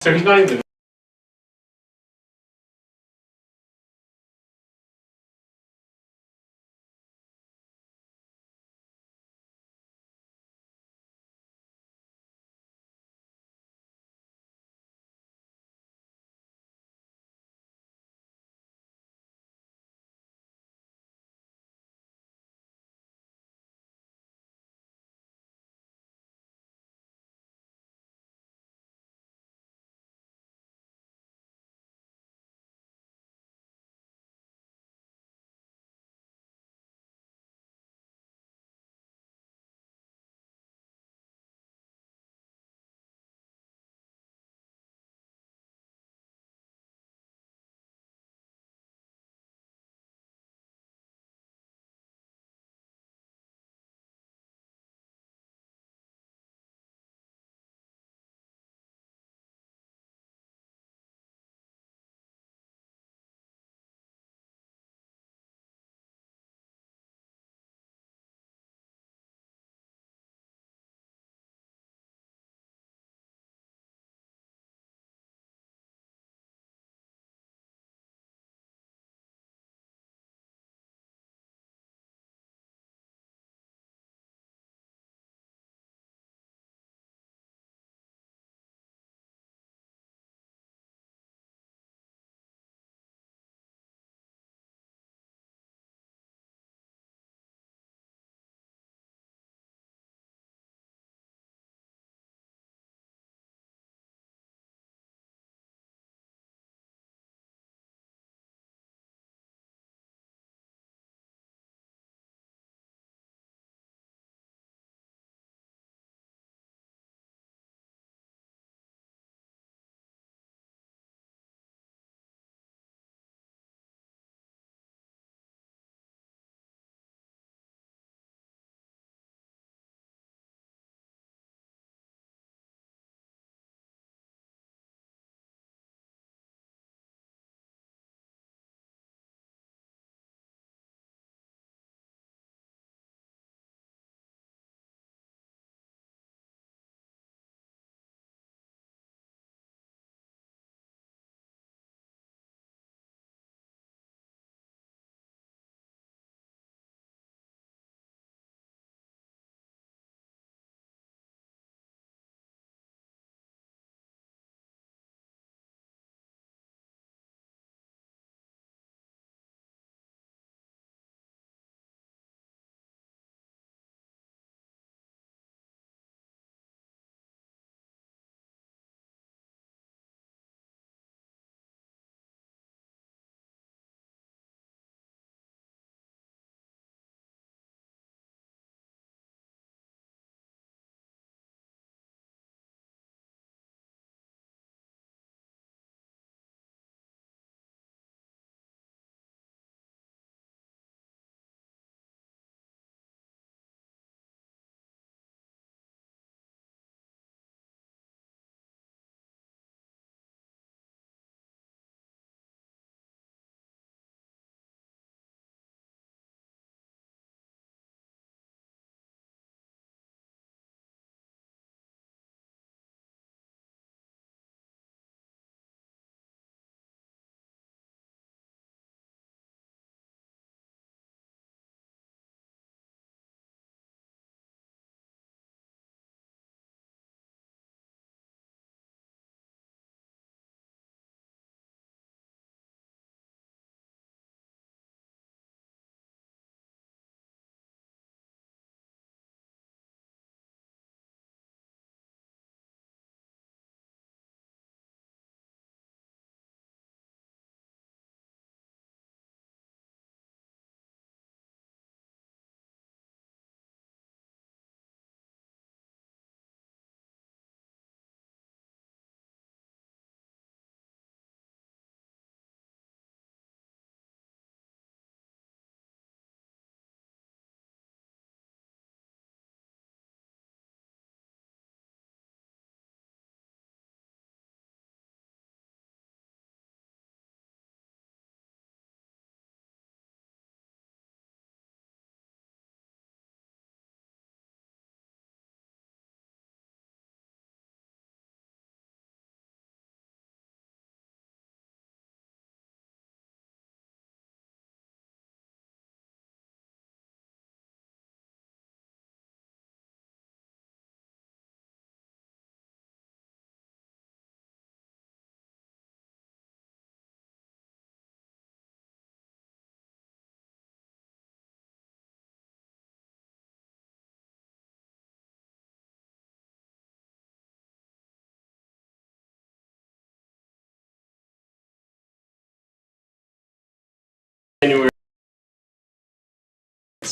39.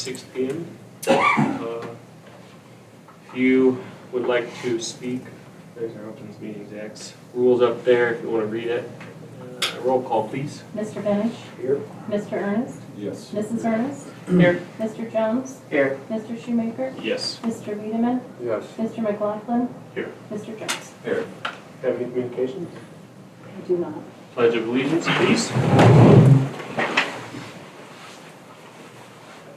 6 p.m. If you would like to speak, there's our Opens Meetings Acts rules up there if you want to read it. Roll call, please. Mr. Benish? Here. Mr. Ernest? Yes. Mrs. Ernest? Here. Mr. Jones? Here. Mr. Shoemaker? Yes. Mr. Wiedemann? Yes. Mr. McLaughlin? Here. Mr. Jones? Here. Have any communications? I do not. Pledge of Allegiance, please.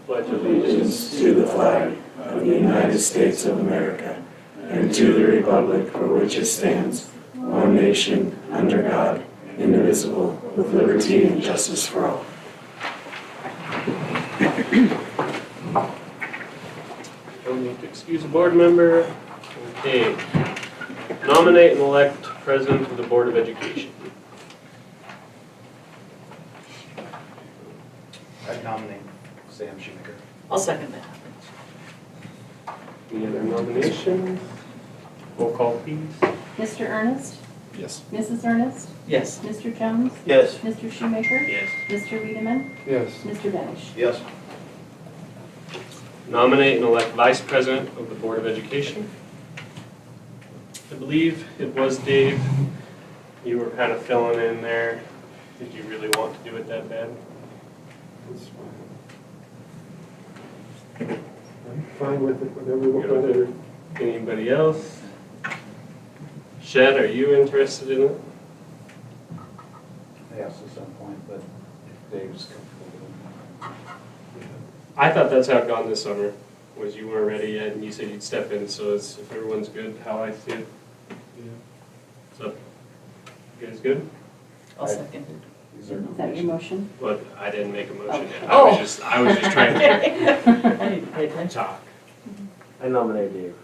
Pledge of Allegiance To the flag of the United States of America and to the republic for which it stands, one nation, under God, indivisible, with liberty and justice for all. Don't need to excuse a board member. Okay. Nominate and elect President of the Board of Education. I nominate Sam Shoemaker. I'll second that. Any other nominations? Roll call, please. Mr. Ernest? Yes. Mrs. Ernest? Yes. Mr. Jones? Yes. Mr. Shoemaker? Yes. Mr. Wiedemann? Yes. Mr. Benish? Yes. Nominate and elect Vice President of the Board of Education. I believe it was Dave. You were kind of filling in there. Did you really want to do it that bad? That's fine. I'm fine with it, whatever. Anybody else? Shed, are you interested in it? Yes, at some point, but if Dave's comfortable with I thought that's how it gone this summer, was you weren't ready yet and you said you'd step in, so it's, if everyone's good, how I see it. So, you guys good? I'll second it. it. Is that your motion? But I didn't make a motion yet. Oh. I was just trying to I need to pay attention. talk. I nominate Dave.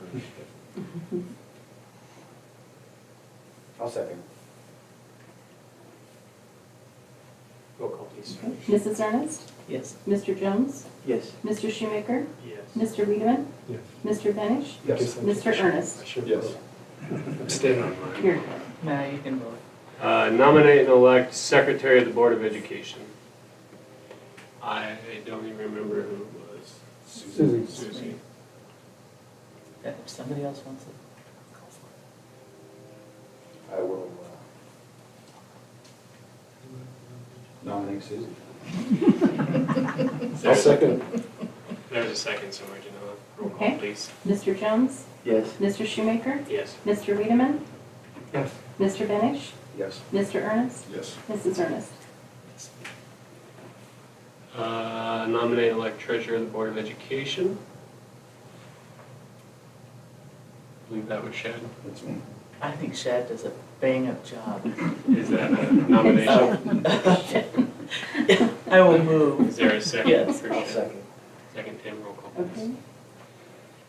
I'll second. Roll call, please. Mrs. Ernest? Yes. Mr. Jones? Yes. Mr. Shoemaker? Yes. Mr. Wiedemann? Yes. Mr. Benish? Yes. Mr. Ernest? Yes. Abstain on mine. You're good. Now you can vote. Nominate and elect Secretary of the Board of Education. I don't even remember who it was. Susie. Susie. If somebody else wants it, go for I will nominate Susie. I'll second. There's a second somewhere, do you know? Roll call, Okay. please. Mr. Jones? Yes. Mr. Shoemaker? Yes. Mr. Wiedemann? Yes. Mr. Benish? Yes. Mr. Ernest? Yes. Mrs. Ernest? Nominate and elect Treasurer of the Board of Education. I believe that was Shad. That's me. I think Shad does a bang-up job. Is that a nomination? I will move. Is there a second? Yes. for I'll Shad? second. Second, Tim, roll call, please. Okay.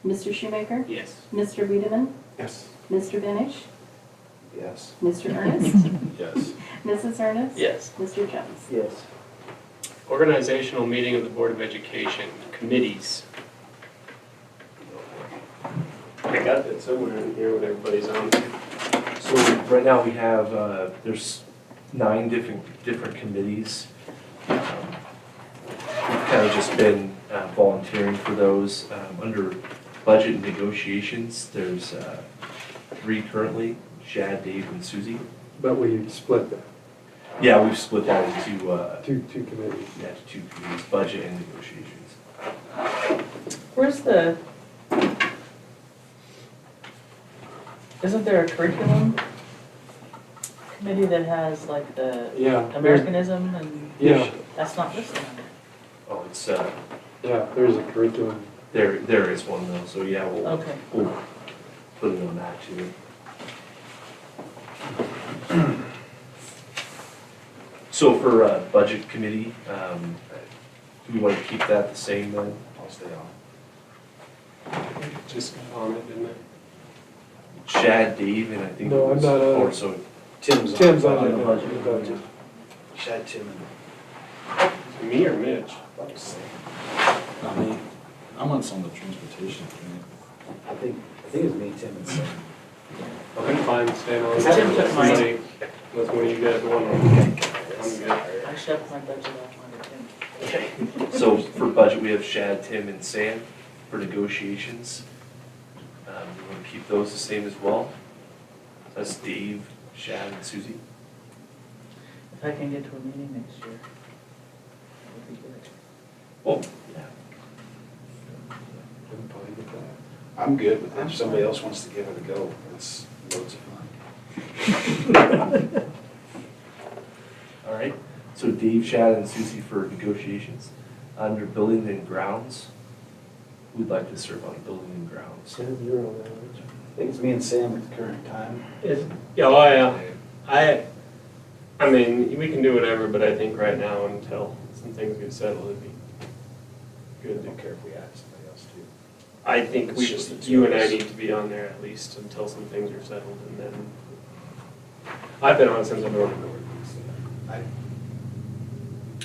Mr. Shoemaker? Yes. Mr. Wiedemann? Yes. Mr. Benish? Yes. Mr. Ernest? Yes. Mrs. Ernest? Yes. Mr. Jones? Yes. Organizational meeting of the Board of Education, committees. I got that somewhere in here when everybody's on. So right now we have, there's 9 different committees. We've kind of just been volunteering for those. Under budget and negotiations, there's 3 currently, Shad, Dave, and Susie. But we split that, Yeah, we've split that into two committees. 2 committees, budget and negotiations. Where's the, isn't there a curriculum committee that has like the Yeah. Americanism and Yeah, that's not listed on there? Oh, it's, yeah, there's a curriculum. there is one though, so yeah, Okay. we'll put it on that too. So for budget committee, do we want to keep that the same then? I'll stay on. Just got on it, didn't it? Shad, Dave, and I think. No, it was- I'm not on it. Oh, so Tim's on On the it. budget. The budget. Shad, Tim, and Me or Mitch? About the same. Not me. I'm on some of the transportation committee. I think it's me, Tim, and Sam. I'm fine staying on. Tim took mine. Somebody- Unless one of you guys want on. I'm good. I shoved my budget off onto Tim. Okay. So for budget, we have Shad, Tim, and Sam for negotiations. We want to keep those the same as well. That's Dave, Shad, and Susie. If I can get to a meeting next year, that would be good. Well, yeah. I'm fine with that. I'm good with it. If somebody else wants to give it a go, it's loads of fun. All right, so Dave, Shad, and Susie for negotiations. Under building and grounds, we'd like to serve on building and grounds. Sam, you're on that, aren't you? I think it's me and Sam at the current time. I mean, we can do whatever, but I think right now, until some things get settled, it'd be I good. don't care if we add somebody else too. I think It's just the two you of and I us. need to be on there at least until some things are settled, and then, I've been on since I've been on the board.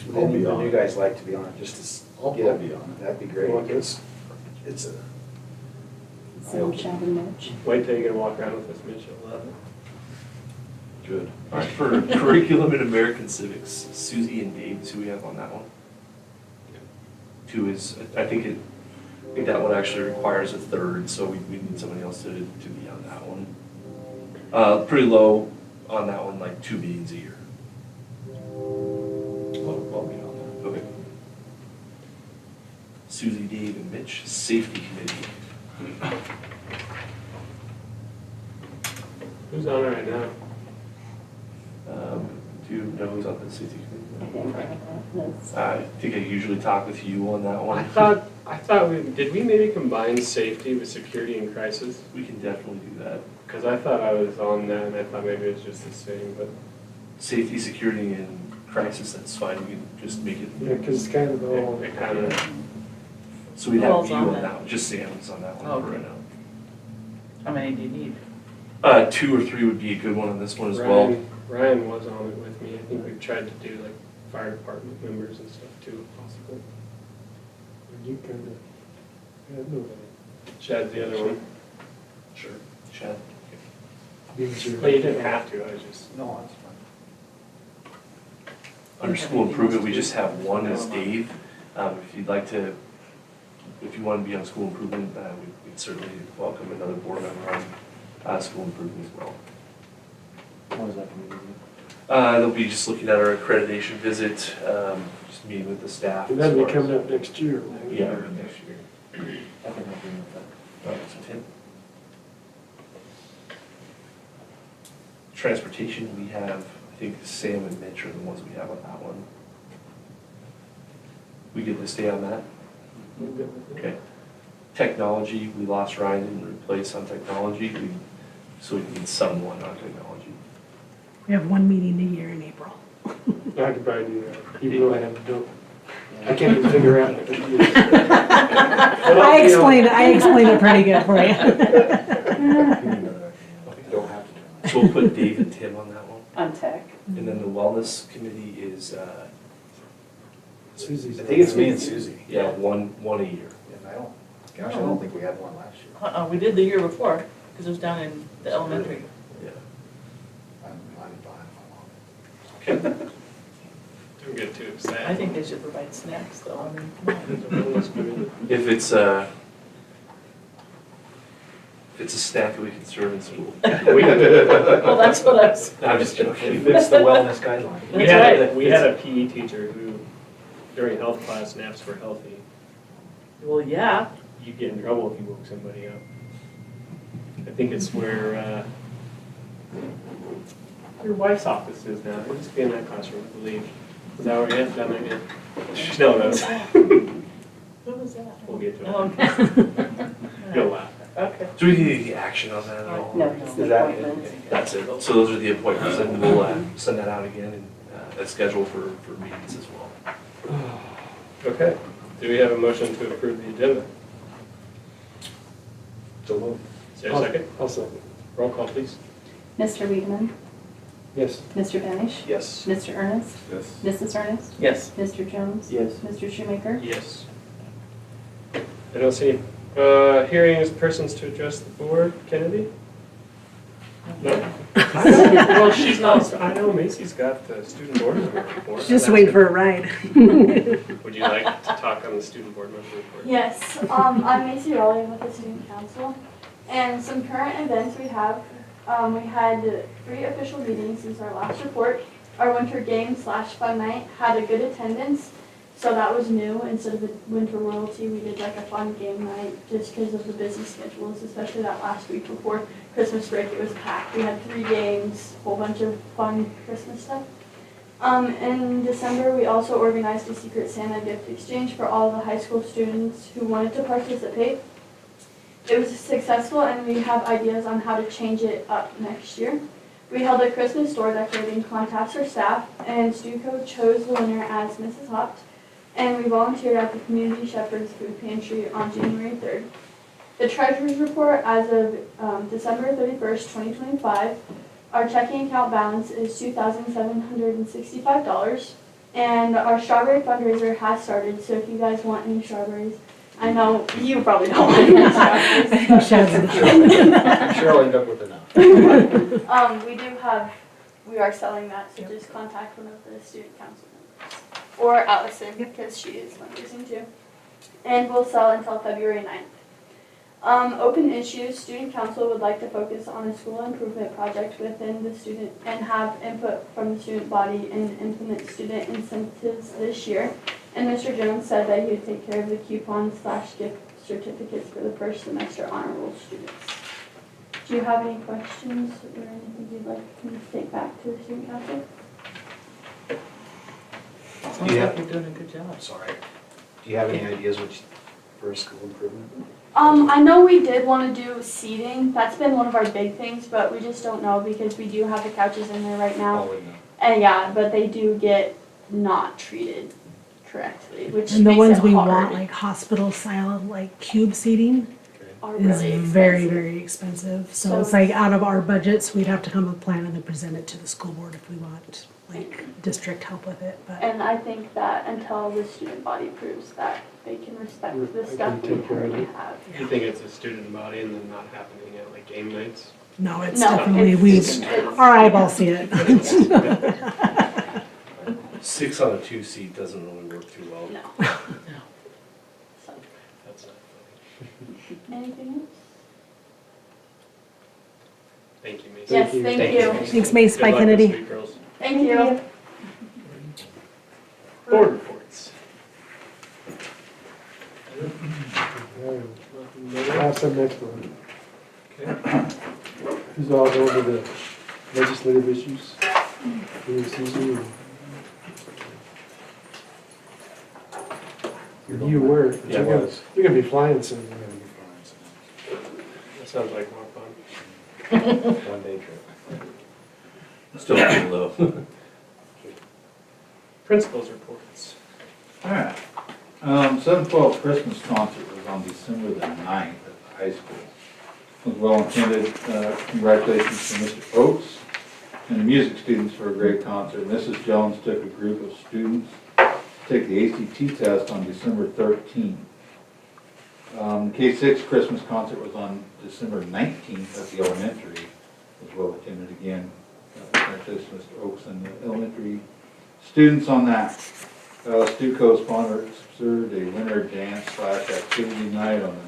Would I'll any be of the on new it. guys like to be on it, just to I'll get be on it. That'd be great. Want to? It's a, Sam, Chad, and Mitch. Wait till you get to walk around with us, Mitch, you'll love it. Good. All right, for curriculum in American civics, Susie and Dave is who we have on that one. Two is, I think that one actually requires a third, so we need somebody else to be on that one. Pretty low on that one, like 2 meetings a year. I'll be on Okay. Susie, Dave, and Mitch, safety committee. Who's on it right now? Do you know who's on the safety I committee? think that's, I think I usually talk with you on that one. I thought did we maybe combine safety with security and crisis? We can definitely do that. Because I thought I was on that, and I thought maybe it was just the same, but. Safety, security, and crisis, that's fine, we can just make it. that. Yeah, because it's kind of all, It kind of, So we'd Who have else you on on that? that one, just Sam's on that Oh, one for okay. right now. How many do you need? 2 or 3 would be a good one on this one as well. Ryan was on it with me. I think we've tried to do like fire department members and stuff too, if possible. you kind of, yeah, nobody. Chad's the other one. sure. Chad? Means you're- Well, you didn't have to, I was just. No, that's fine. Under school improvement, we just have one as Dave. If you'd like to, if you want to be on school improvement, we'd certainly welcome another board member on school improvement as well. What is that committee? They'll be just looking at our accreditation visit, just meeting with the staff. And that'll as be far as- coming up next year. Yeah, next year. I can help you with that. All right, so Tim. Transportation, we have, I think Sam and Mitch are the ones we have on that one. We get to stay on that? Okay. Technology, we lost Ryan and replaced on technology, so we need someone on technology. We have one meeting a year in April. I could probably do that, even though I have don't. I can't even figure out. I explained it pretty good for you. Don't have to do So we'll put Dave and Tim on that one. on tech. And then the wellness committee is, Susie's. it. I think it's me and Susie. yeah, one a year. And I don't think we had one last year. We did the year before, because it was down in the elementary. Yeah. I'm behind on Don't get too upset. I think they should provide snacks though, I mean, come on. If it's a snack that we can serve in school. Well, that's what I was, I'm just It joking. fits the wellness guideline. We had a PE teacher who, during health class, naps were healthy. well, yeah, You'd get in trouble if you woke somebody up. I think it's where, your wife's office is now. It used to be in that classroom, I believe. Is that where it is? Down there again? She still knows. what was that? We'll get to it. Oh, okay. You'll laugh. Okay. Do we need any action on that at all? No, just Is the that- appointment. That's it. So those are the appointments, and we'll send that out again and that's scheduled for meetings as well. Okay. Do we have a motion to approve the agenda? So moved. Is there a second? I'll second. Roll call, please. Mr. Wiedemann, Yes. Mr. Benish, Yes. Mr. Ernest, Yes. Mrs. Ernest, Yes. Mr. Jones. Yes. Mr. Shoemaker. Yes. I don't see any hearings, persons to address the board. Kennedy? No? Well, she's not, I know Macy's got the student board member report. Just wait for a ride. Would you like to talk on the student board member report? Yes, I'm Macy Rowley with the Student Council, and some current events we have. We had 3 official meetings since our last report. Our winter game / fun night had a good attendance, so that was new. Instead of a winter royalty, we did like a fun game night just because of the busy schedules, especially that last week before Christmas break. It was packed. We had 3 games, a whole bunch of fun Christmas stuff. In December, we also organized a Secret Santa gift exchange for all the high school students who wanted to participate. It was successful, and we have ideas on how to change it up next year. We held a Christmas door decorating contest for staff, and Stuco chose the winner as Mrs. Hopt, and we volunteered at the Community Shepherd's Food Pantry on January 3rd. The Treasurer's Report as of December 31st, 2025, our checking account balance is $2,765, and our strawberry fundraiser has started, so if you guys want any strawberries, I know you probably don't want any strawberries. I'm sure I'll end up with enough. We are selling that, so just contact one of the student council members. Or Allison, because she is fundraising too. And we'll sell until February 9th. Open issues, student council would like to focus on a school improvement project within the student and have input from the student body and implement student incentives this year. And Mr. Jones said that he would take care of the coupons / gift certificates for the first semester honor roll students. Do you have any questions or anything you'd like me to take back to the student council? Sounds like you're doing a good job. Sorry. Do you have any ideas for a school improvement? I know we did want to do seating. That's been one of our big things, but we just don't know because we do have the couches in there right now. Oh, no. And yeah, but they do get not treated correctly, which And the makes ones it we hard. want, like hospital style, like cube seating, Are is really very, expensive. very expensive. So So it's like out of our budgets, we'd have to come up with a plan and then present it to the school board if we want, like, district help with it, but. And I think that until the student body proves that they can respect the stuff we currently have. You think it's a student body and then not happening at like game nights? No, it's No, definitely, it's- our eyeballs see it. 6 on a 2 seat doesn't really work too well. No. So, That's not funny. anything else? Thank you, Macy. Yes, thank you. Thanks, Mace. Bye, Good luck Kennedy. this week, girls. Thank you. Board reports. Have some next one. Okay. Who's all over the legislative issues? During season? You were. Yeah, I was. You're gonna be flying soon. I'm gonna be That sounds like more fun. fine, so. One day trip. Still pretty low. Principals reports. Alright, 7/12 Christmas concert was on December the 9th at the high school. It was well attended, congratulations to Mr. Oates and the music students for a great concert. Mrs. Jones took a group of students to take the ACT test on December 13th. K-6 Christmas concert was on December 19th at the elementary. It was well attended again. Congratulations to Mr. Oates and the elementary students on that. Stuco sponsored a winter dance / activity night on the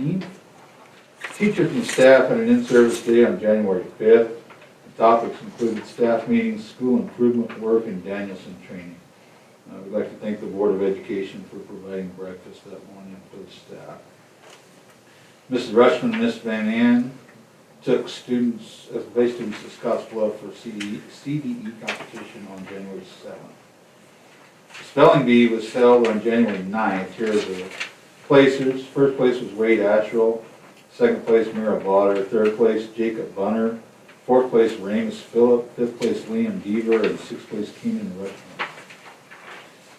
19th. Teachers and staff had an in-service day on January 5th. The topics included staff meetings, school improvement work, and Danielson training. We'd like to thank the Board of Education for providing breakfast that morning for the staff. Mrs. Rushman and Miss Van Ann took students, bay students to Scottsbluff for CDE competition on January 7th. The spelling bee was held on January 9th. Here are the placers. First place was Wade Asherle. Second place, Mira Botter. Third place, Jacob Bunner. Fourth place, Ramus Phillip. Fifth place, Liam Deaver. And sixth place, Keenan Rushman.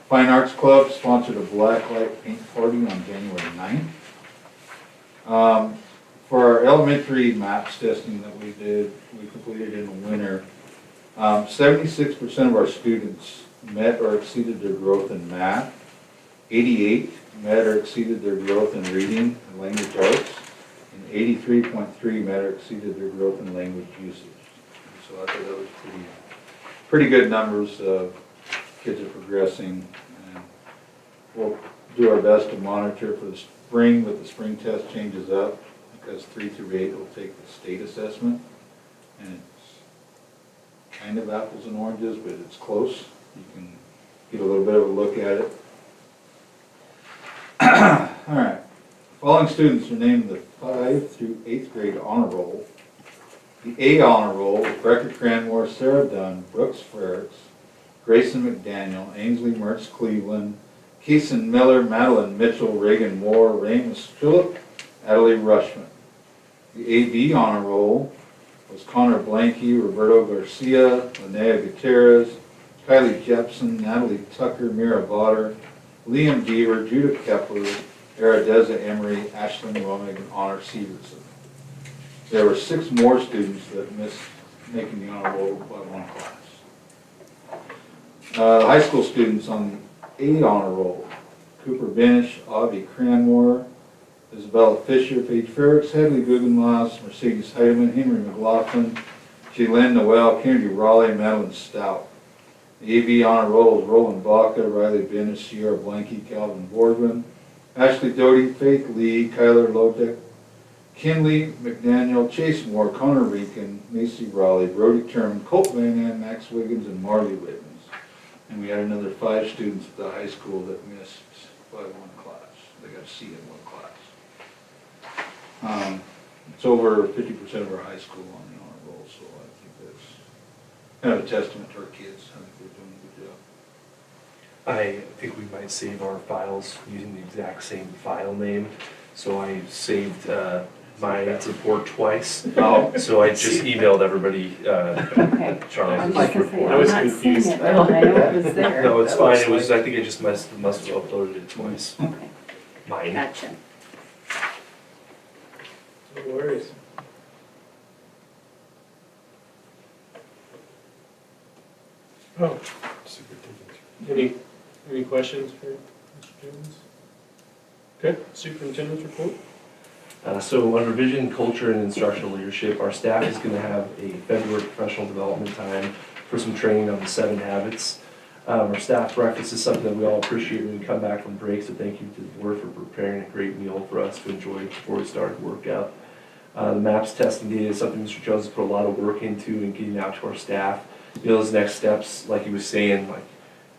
Fine Arts Club sponsored a black light paint party on January 9th. For our elementary maps testing that we did, we completed in the winter, 76% of our students met or exceeded their growth in math. 88 met or exceeded their growth in reading and language arts. and 83.3 met or exceeded their growth in language usage. So I thought that was pretty good numbers. Kids are progressing. And we'll do our best to monitor for the spring, but the spring test changes up because 3 through 8 will take the state assessment. And it's kind of apples and oranges, but it's close. You can get a little bit of a look at it. All right. Following students are named the 5th through 8th grade honor roll. The A honor roll is Brecker Cranmore, Sarah Dunn, Brooks Frericks, Grayson McDaniel, Ainsley Mertz Cleveland, Keeson Miller, Madeline Mitchell, Reagan Moore, Ramus Phillip, Adelie Rushman. The AB honor roll was Connor Blanky, Roberto Garcia, Linnea Gutierrez, Kylie Jepson, Natalie Tucker, Mira Botter, Liam Deaver, Judith Kepler, Aradeza Emery, Ashlyn Romig, and Honor Severson. There were 6 more students that missed making the honor roll by 1 class. The high school students on the A honor roll: Cooper Benish, Avi Cranmore, Isabella Fisher, Paige Ferricks, Hadley Guggenmoss, Mercedes Heidemann, Henry McLaughlin, Jalen Noel, Kennedy Raleigh, Madeline Stout. The AV honor roll is Roland Baca, Riley Benish, Sierra Blanky, Calvin Boardman, Ashley Doty, Faith Lee, Kyler Lotek, Kinley McDaniel, Chase Moore, Connor Rinkin, Macy Raleigh, Brody Terman, Colt Van Ann, Max Wiggins, and Marley Wiggins. And we had another 5 students at the high school that missed by 1 class. They got a C in 1 class. It's over 50% of our high school on the honor roll, so I think that's kind of a testament to our kids. I think they're doing a good job. I think we might save our files using the exact same file name. So I saved my report twice. Oh. So I just emailed everybody Okay. Charlie's I was gonna say, report. I was I'm not seeing confused. it, but I know it was there. No, it's That fine. looks It was, like- I think I just must have uploaded it twice. Okay, Mine. gotcha. No worries. Oh, Superintendent. any questions for Mr. Jones? Okay, superintendent's report? So under vision, culture, and instructional leadership, our staff is going to have a February professional development time for some training on the 7 habits. Our staff breakfast is something that we all appreciate when we come back from break, so thank you to the board for preparing a great meal for us to enjoy before we start workout. The MAPS testing data is something Mr. Jones has put a lot of work into and getting out to our staff. You know, those next steps, like he was saying, like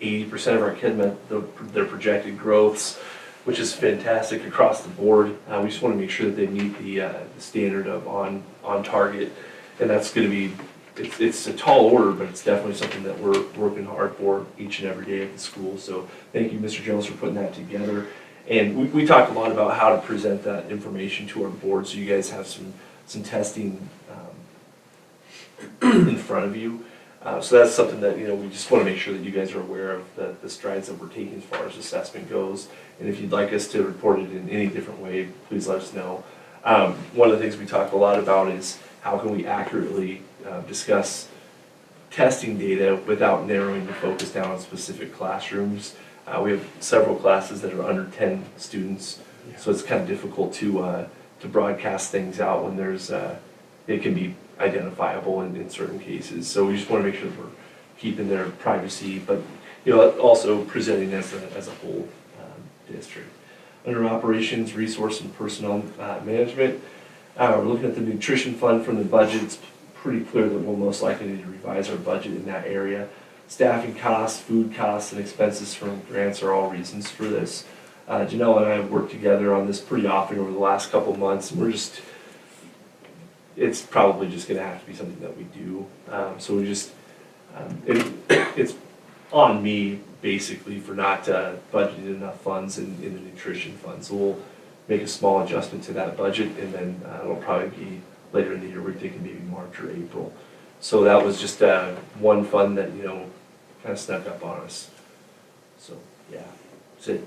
80% of our kids met their projected growths, which is fantastic across the board. We just want to make sure that they meet the standard of on target, and that's going to be, it's a tall order, but it's definitely something that we're working hard for each and every day at the school. So thank you, Mr. Jones, for putting that together. And we talked a lot about how to present that information to our board, so you guys have some testing in front of you. So that's something that, you know, we just want to make sure that you guys are aware of the strides that we're taking as far as assessment goes. And if you'd like us to report it in any different way, please let us know. One of the things we talk a lot about is how can we accurately discuss testing data without narrowing the focus down on specific classrooms. We have several classes that are under 10 students, so it's kind of difficult to broadcast things out when there's, it can be identifiable in certain cases. So we just want to make sure that we're keeping their privacy, but you know, also presenting as a whole district. Under operations, resource, and personnel management, we're looking at the nutrition fund from the budget. It's pretty clear that we'll most likely need to revise our budget in that area. Staffing costs, food costs, and expenses from grants are all reasons for this. Janelle and I have worked together on this pretty often over the last couple of months, and it's probably just going to have to be something that we do. So we just, it's on me basically for not budgeting enough funds in the nutrition fund. So we'll make a small adjustment to that budget, and then it'll probably be later in the year. We're thinking maybe March or April. So that was just one fund that, you know, kind of snuck up on us. So yeah, that's it.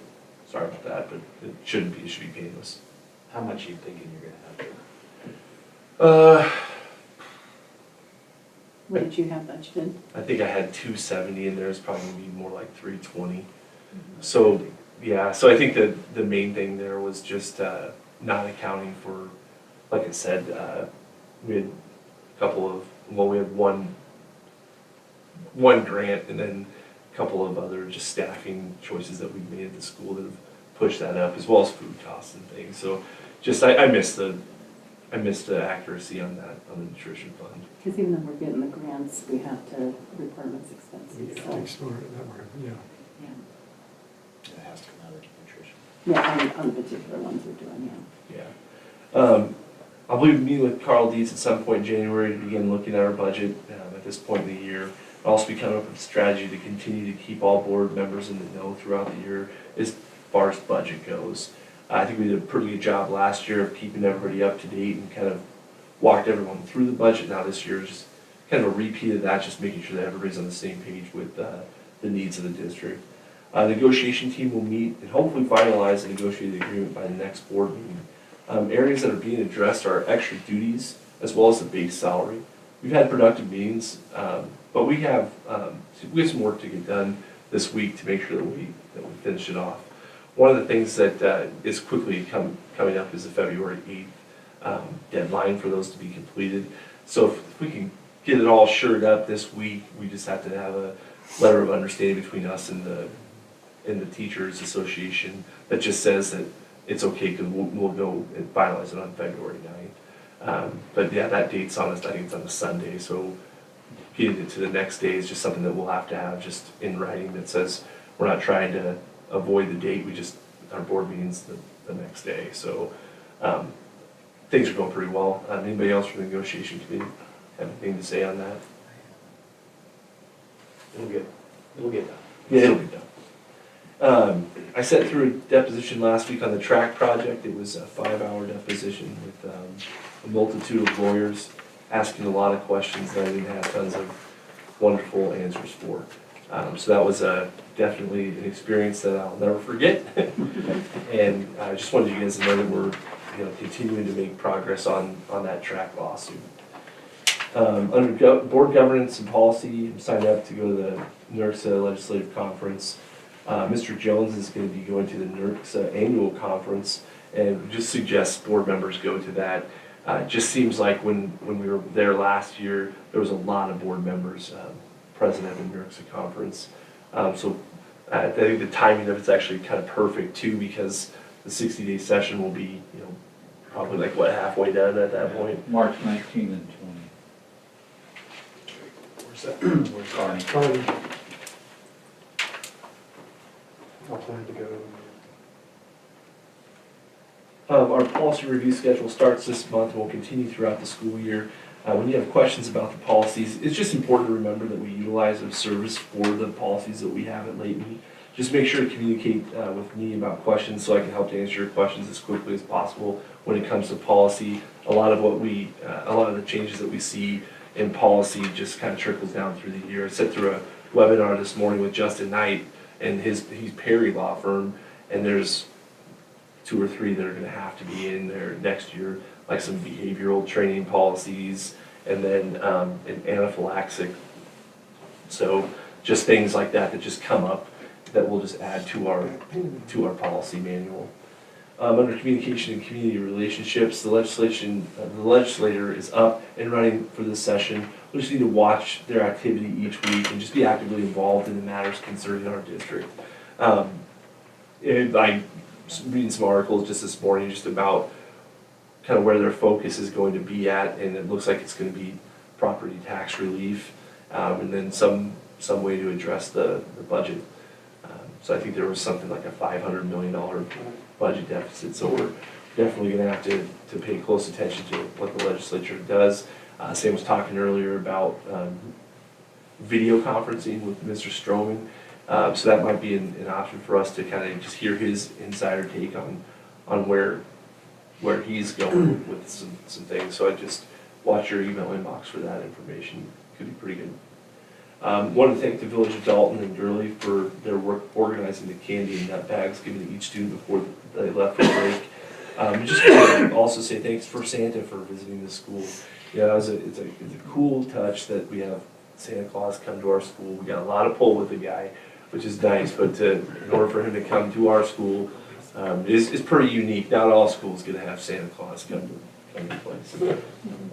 Sorry about that, but it shouldn't be. It should be painless. How much are you thinking you're gonna have to? What did you have budgeted? I think I had 270 in there. It's probably gonna be more like 320. So yeah, so I think that the main thing there was just not accounting for like I said, we had a couple of, well, we had one grant and then a couple of other just staffing choices that we made at the school that have pushed that up, as well as food costs and things. So just, I missed the accuracy on that, on the nutrition fund. Because even though we're getting the grants, we have to report them as expenses, so, Yeah. yeah. It has to come out of nutrition. Yeah, on the particular ones we're doing, yeah. Yeah. I'll be meeting with Carl Dietz at some point in January to begin looking at our budget at this point in the year. I'll also be coming up with a strategy to continue to keep all board members in the know throughout the year as far as budget goes. I think we did a pretty good job last year of keeping everybody up to date and kind of walked everyone through the budget. Now this year is just kind of a repeat of that, just making sure that everybody's on the same page with the needs of the district. The negotiation team will meet and hopefully finalize the negotiated agreement by the next board meeting. Areas that are being addressed are extra duties as well as the base salary. We've had productive meetings, but we have some work to get done this week to make sure that we finish it off. One of the things that is quickly coming up is the February 8th deadline for those to be completed. So if we can get it all shored up this week, we just have to have a letter of understanding between us and the Teachers Association that just says that it's okay because we'll go and finalize it on February 9th. But yeah, that date's on us, I think it's on a Sunday, so getting it to the next day is just something that we'll have to have just in writing that says we're not trying to avoid the date, our board meeting's the next day. So things are going pretty well. Anybody else from the negotiation committee have anything to say on that? It'll get done. Yeah, it'll be done. I sat through a deposition last week on the track project. It was a 5-hour deposition with a multitude of lawyers asking a lot of questions that I didn't have tons of wonderful answers for. So that was definitely an experience that I'll never forget. And I just wanted you guys to know that we're continuing to make progress on that track lawsuit. Under board governance and policy, I'm signed up to go to the NERCSA legislative conference. Mr. Jones is going to be going to the NERCSA annual conference, and just suggest board members go to that. It just seems like when we were there last year, there was a lot of board members present at the NERCSA conference. So I think the timing of it's actually kind of perfect too, because the 60-day session will be, probably like halfway done at that point. March 19 and 20. Where's that? Where's Carney. I'll plan to go. Our policy review schedule starts this month and will continue throughout the school year. When you have questions about the policies, it's just important to remember that we utilize a service for the policies that we have at Leyton. Just make sure to communicate with me about questions so I can help to answer your questions as quickly as possible when it comes to policy. A lot of the changes that we see in policy just kind of trickles down through the year. I sat through a webinar this morning with Justin Knight and he's Perry law firm, and there's 2 or 3 that are going to have to be in there next year, like some behavioral training policies, and then an anaphylaxis. So just things like that just come up that we'll just add to our policy manual. Under communication and community relationships, the legislator is up and running for this session. We just need to watch their activity each week and just be actively involved in the matters concerning our district. And I reading some articles just this morning just about kind of where their focus is going to be at, and it looks like it's going to be property tax relief, and then some way to address the budget. So I think there was something like a $500 million budget deficit, so we're definitely going to have to pay close attention to what the legislature does. Sam was talking earlier about video conferencing with Mr. Stroman. So that might be an option for us to kind of just hear his insider take on where he's going with some things. So I just watch your email inbox for that information. Could be pretty good. Want to thank the Village of Dalton and Gurley for their work organizing the candy and nut bags given to each student before they left for break. Just want to also say thanks for Santa for visiting the school. Yeah, it's a cool touch that we have Santa Claus come to our school. We got a lot of pull with the guy, which is nice, but in order for him to come to our school, is pretty unique. Not all schools get to have Santa Claus come into place.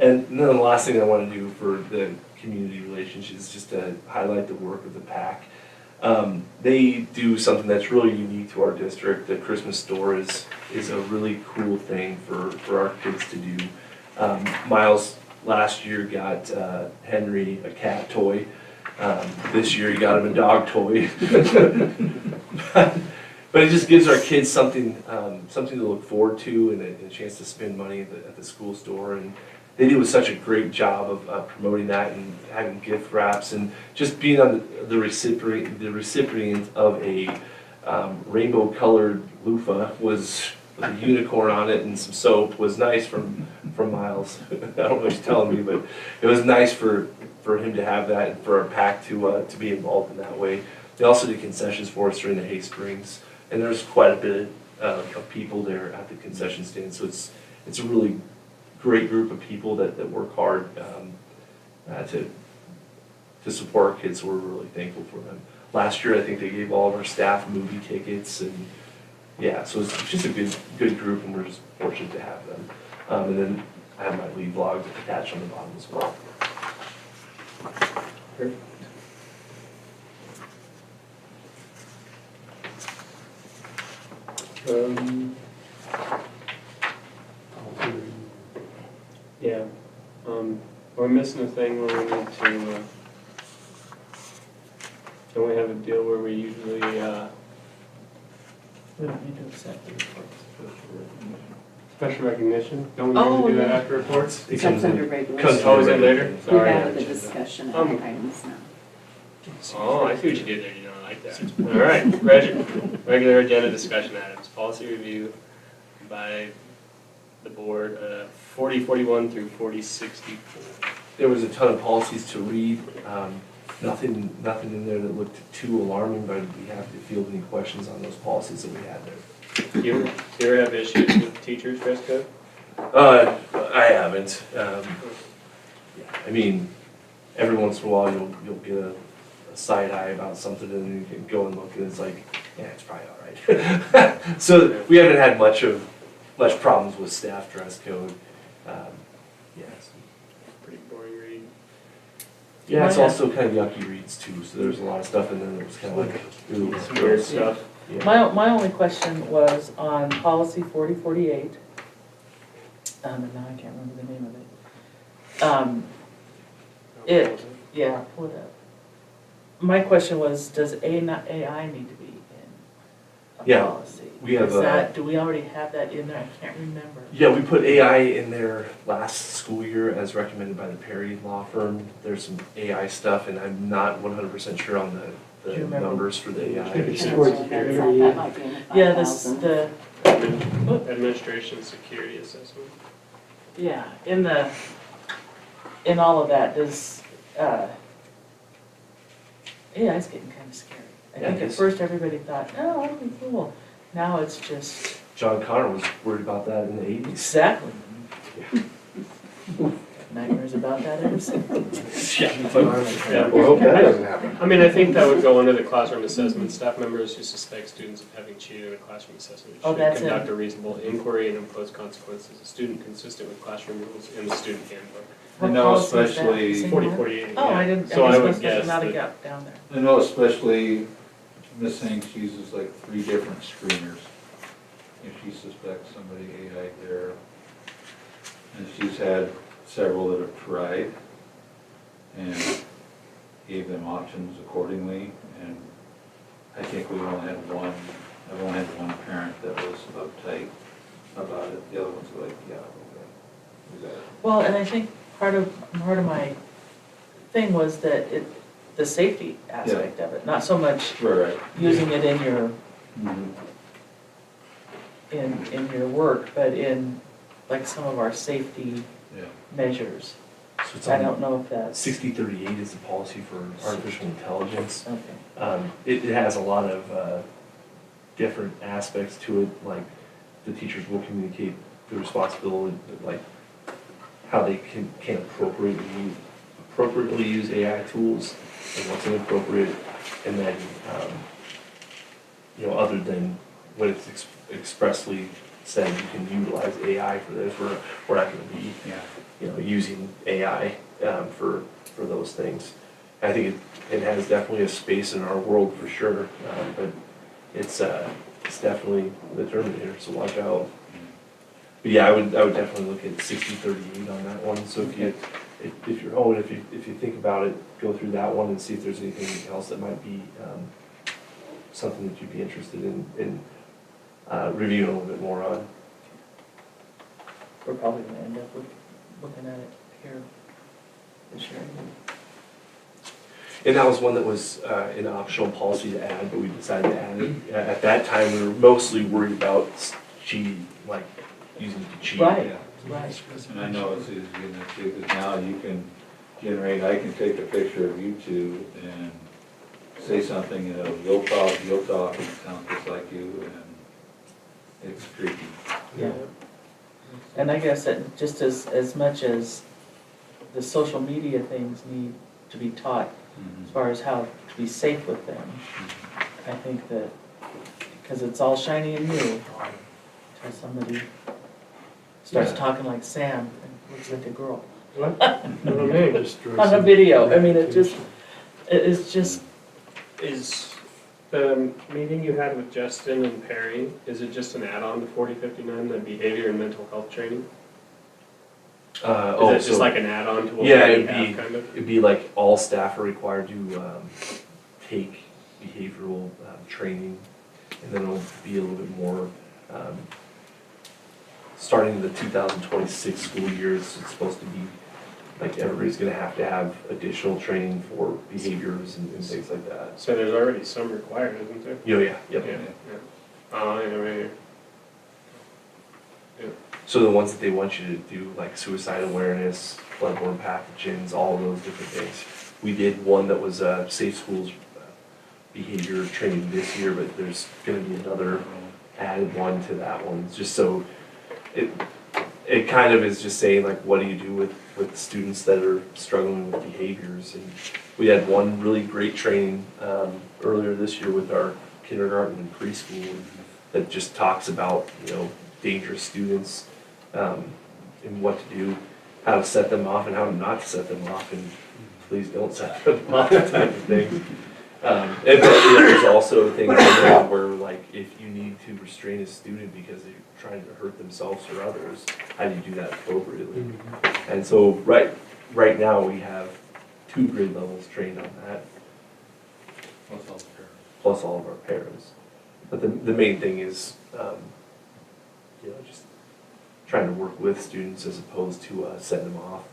And then the last thing I want to do for the community relations is just to highlight the work of the PAC. They do something that's really unique to our district. The Christmas store is a really cool thing for our kids to do. Miles last year got Henry a cat toy. This year he got him a dog toy. But it just gives our kids something something to look forward to and a chance to spend money at the school store. And they do such a great job of promoting that and having gift wraps and just being on the recipient of a rainbow colored loofah with a unicorn on it and some soap was nice from Miles. I don't know what he's telling me, but it was nice for him to have that and for our PAC to be involved in that way. They also do concessions for us during the Hay Springs, and there's quite a bit of people there at the concession stand. So it's a really great group of people that work hard to support our kids. So we're really thankful for them. Last year, I think they gave all of our staff movie tickets, and yeah, so it's just a good group, and we're just fortunate to have them. And then I have my lead vlog attached on the bottom as well. Perfect. Yeah, we're missing a thing where we need to, don't we have a deal where we usually, We don't need to accept the reports. special recognition? Don't we Oh, usually do that yeah. after reports? That's under regular. comes Oh, is it later? We Sorry. have the discussion items now. Oh, I see what you did there, you know, I like that. All right, regular agenda discussion items, policy review by the board, 4041 through 4064. There was a ton of policies to read. Nothing in there that looked too alarming, but I'd be happy to field any questions on those policies that we had there. Do you ever have issues with teachers' dress code? I haven't. Yeah, I mean, every once in a while you'll get a side eye about something and then you can go and look and it's like, yeah, it's probably all right. So we haven't had much problems with staff dress code. Yeah, it's Pretty boring read. yeah, it's also kind of yucky reads too. So there's a lot of stuff in there that was kind of like, ooh, Some weird stuff. Yeah. My only question was on policy 4048. And now I can't remember the name of it. Yeah, pull it up. My question was, does AI need to be in a Yeah, policy? we have Do we already have that in there? I can't remember. Yeah, we put AI in there last school year as recommended by the Perry law firm. There's some AI stuff, and I'm not 100% sure on Do the you remember? numbers for the AI. That might be in the Yeah, 5,000. Administration security assessment. Yeah, in all of that, does, AI's getting kind of scary. I Yeah, think it at is. first everybody thought, oh, that'll be cool. Now it's just, John Connor was worried about that in the 80s. exactly. Nightmares about that ever since. Yeah. Well, I hope that doesn't happen. I mean, I think that would go under the classroom assessment. Staff members who suspect students of having cheated in a classroom assessment Oh, should that's conduct it. a reasonable inquiry and impose consequences. A student consistent with classroom rules in the student handbook. I know What policy is that? especially- The same 4048. one? Oh, I didn't, So I I would guess guess not a that, gap down there. I know especially Miss Hanks uses like 3 different screeners. If she suspects somebody AI there. And she's had several that have tried and gave them options accordingly. And I think I've only had one parent that was uptight about it. The other ones were like, yeah, okay. We got it. Well, and I think part of my thing was that the safety aspect of it, not so much Right. using it in your, Mhm. in your work, but in like some of our safety Yeah. measures. So it's I on don't know if that's, 6038 is the policy for artificial intelligence. okay. It has a lot of different aspects to it, like the teachers will communicate the responsibility, like how they can appropriately use AI tools and what's inappropriate, and then, other than when it's expressly said you can utilize AI for this. We're not gonna be, using AI, for those things. I think it has definitely a space in our world for sure, but it's definitely the Terminator, so watch out. But yeah, I would definitely look at 60-38 on that one, so if you think about it, go through that one and see if there's anything else that might be, something that you'd be interested in reviewing a little bit more on. We're probably gonna end up looking at it here this year. And that was one that was an optional policy to add, but we decided to add it. At that time, we were mostly worried about cheating, like using the cheat. Right. Yeah. Right. And I know it's easy enough too, because now you can generate, I can take a picture of you two and say something, you'll talk, and it sounds just like you, and it's creepy. Yeah. And I guess that just as much as the social media things need to be taught as far as how to be safe with them, I think that, because it's all shiny and new, until somebody starts talking like Sam and looks like a girl. What? On a video, I mean, it's just, Is the meeting you had with Justin and Perry, is it just an add-on to 4059, the behavior and mental health training? Is it just like an add-on to what we already have, kind of? It'd be like all staff are required to take behavioral training, and then it'll be a little bit more, starting the 2026 school year, it's supposed to be, like everybody's gonna have to have additional training for behaviors and things like that. So there's already some required, isn't there? Yeah, yep. Yeah. Oh, yeah, right here. So the ones that they want you to do, like suicide awareness, bloodborne pathogens, all of those different things. We did one that was safe schools behavior training this year, but there's gonna be another added one to that one, just so it kind of is just saying, like, what do you do with students that are struggling with behaviors? And we had one really great training earlier this year with our kindergarten and preschool that just talks about, dangerous students, and what to do, how to set them off and how not to set them off, and please don't set them off, type of thing. And there's also things in there where, like, if you need to restrain a student because they're trying to hurt themselves or others, how do you do that appropriately? And so right now we have 2 grade levels trained on that, plus all of our parents. But the main thing is, just trying to work with students as opposed to setting them off.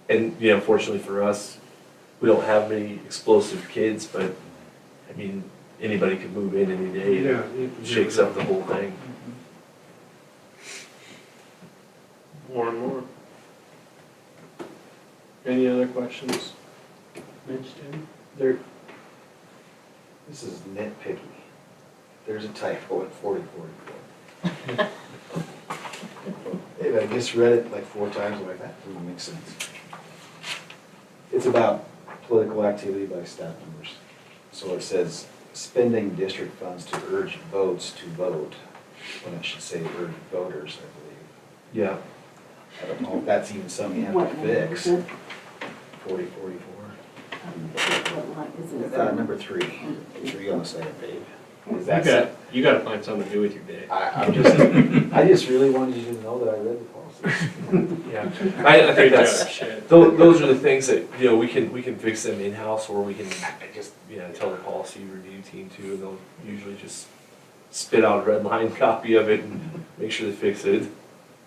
And, fortunately for us, we don't have many explosive kids, but, I mean, anybody could move in any day. Yeah, It shakes up the whole thing. More and more. Any other questions? Mitch, Tim? This is nitpicky. There's a typo in 4044. I just read it like 4 times, I'm like, that doesn't make sense. It's about political activity by staff members. So it says, spending district funds to urge votes to vote, when it should say urge voters, I believe. Yeah. I don't know if that's even something you have What to number fix. is it? 4044. What line is it? Number 3 on the second page. Is that You gotta find something to do with your day. I just really wanted you to know that I read the policy. Yeah, I think that's, Shit. those are the things that, we can fix them in-house, or we can just, tell the policy review team to, and they'll usually just spit out a red line copy of it and make sure they fix it.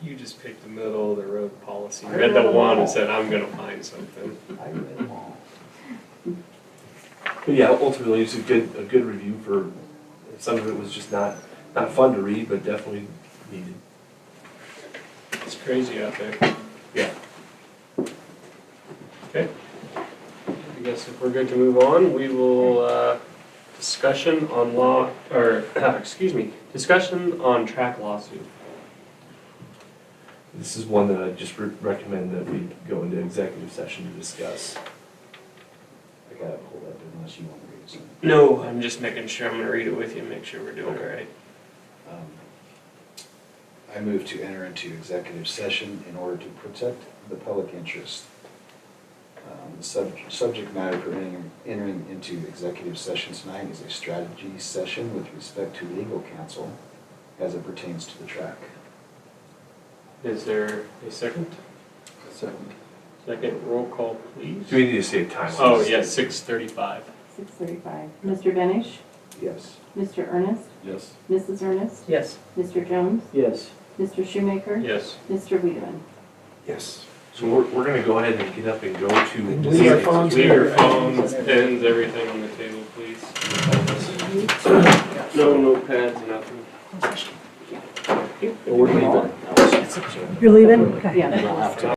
You just picked the middle of the road policy, read the one and said, I'm gonna find something. I read them all. But yeah, ultimately, it's a good review for, some of it was just not fun to read, but definitely needed. It's crazy out there. Yeah. Okay. I guess if we're good to move on, we will, discussion on discussion on track lawsuit. This is one that I just recommend that we go into executive session to discuss. I gotta pull that unless you want to read it. No, I'm just making sure I'm gonna read it with you and make sure we're doing it right. I move to enter into executive session in order to protect the public interest. The subject matter for entering into executive session tonight is a strategy session with respect to legal counsel as it pertains to the track. Is there a second? Second. Second, roll call, please. Do we need to say time? Oh, yes, 6:35. 6:35. Mr. Benish? Yes. Mr. Ernest? Yes. Mrs. Ernest? Yes. Mr. Jones? Yes. Mr. Shoemaker? Yes. Mr. Wiedemann? Yes. So we're gonna go ahead and get up and go to. Leave your phones, pens, everything on the table, please. No notepads, nothing. Well, we're leaving. You're leaving? Okay. Yeah. You don't have to.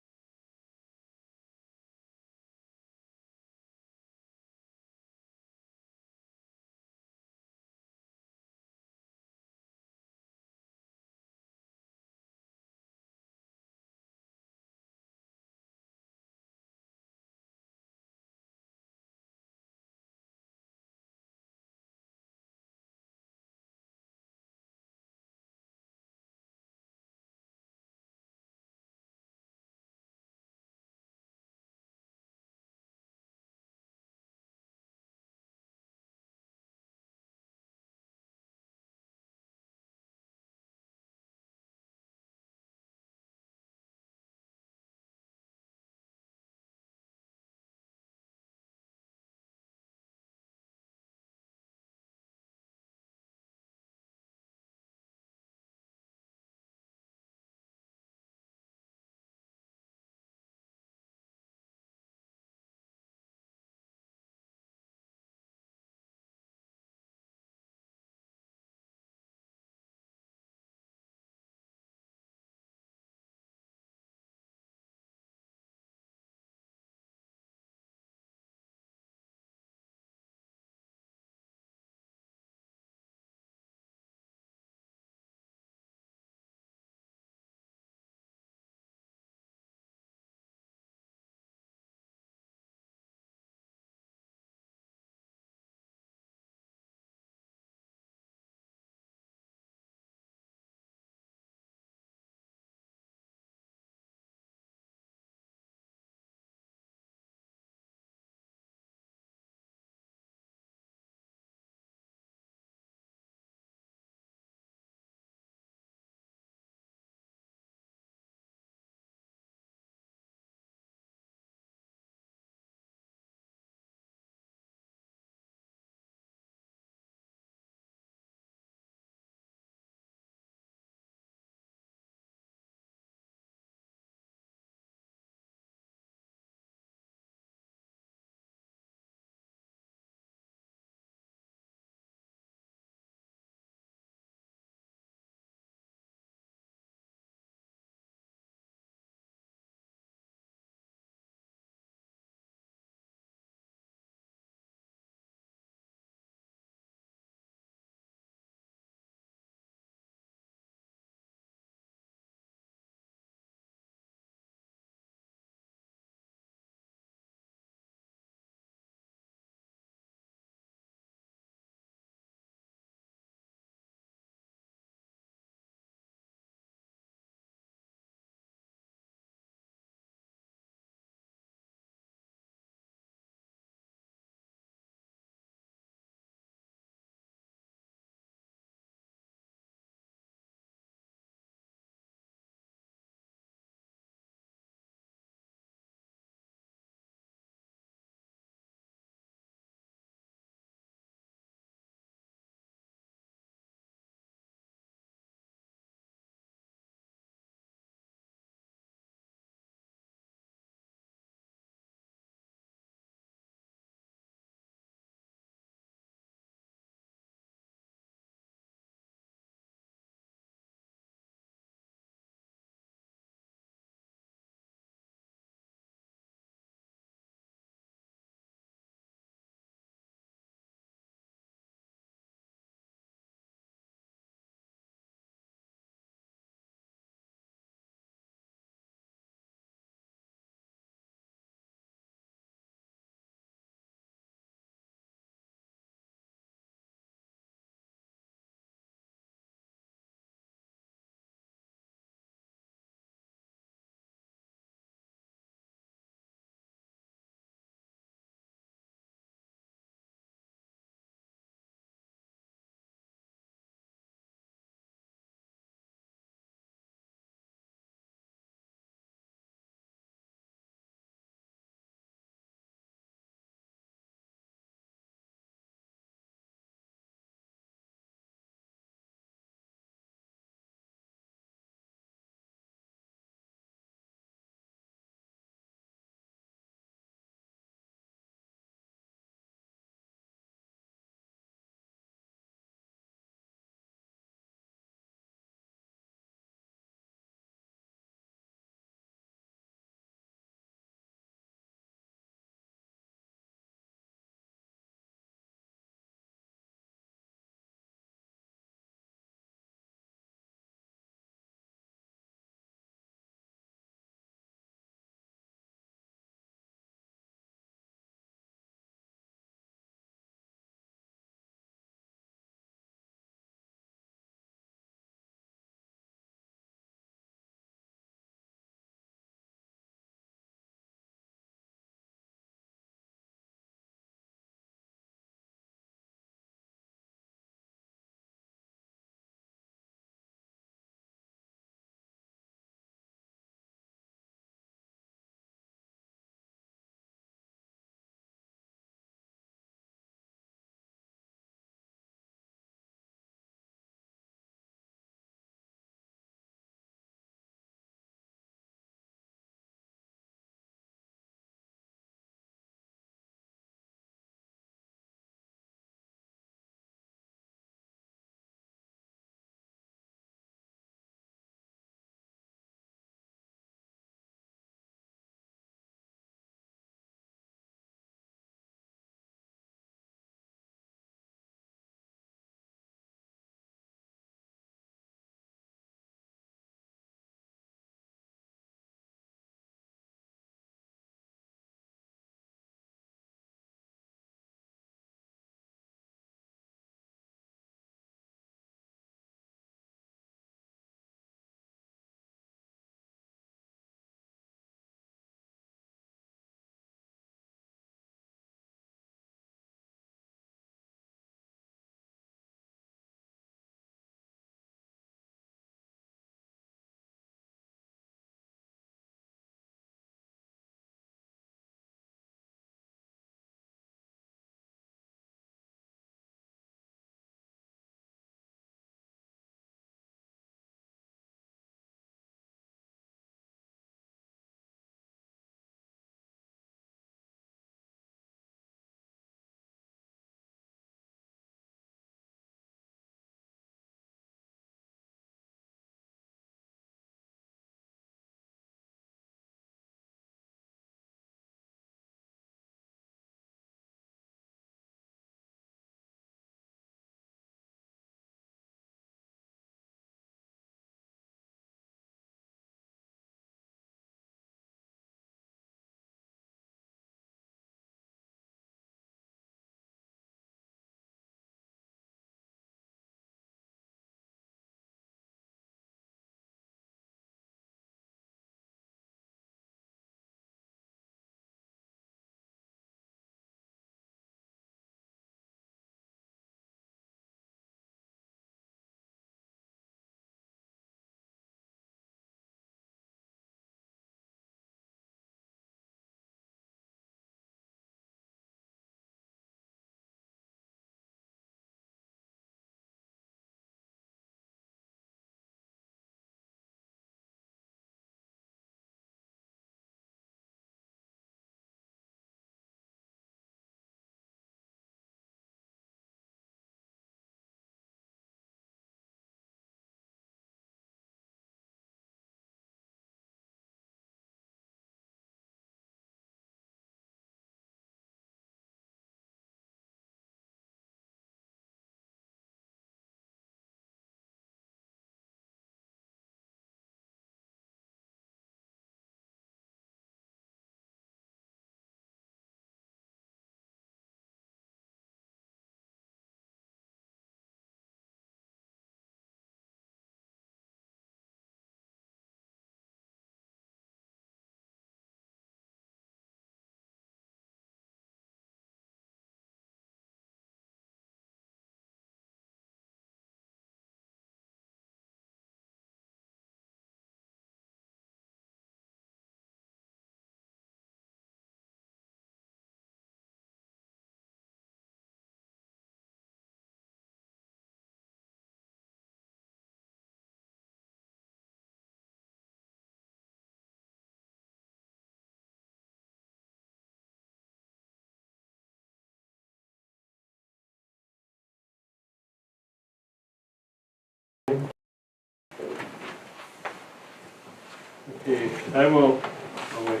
Okay, I will, oh wait,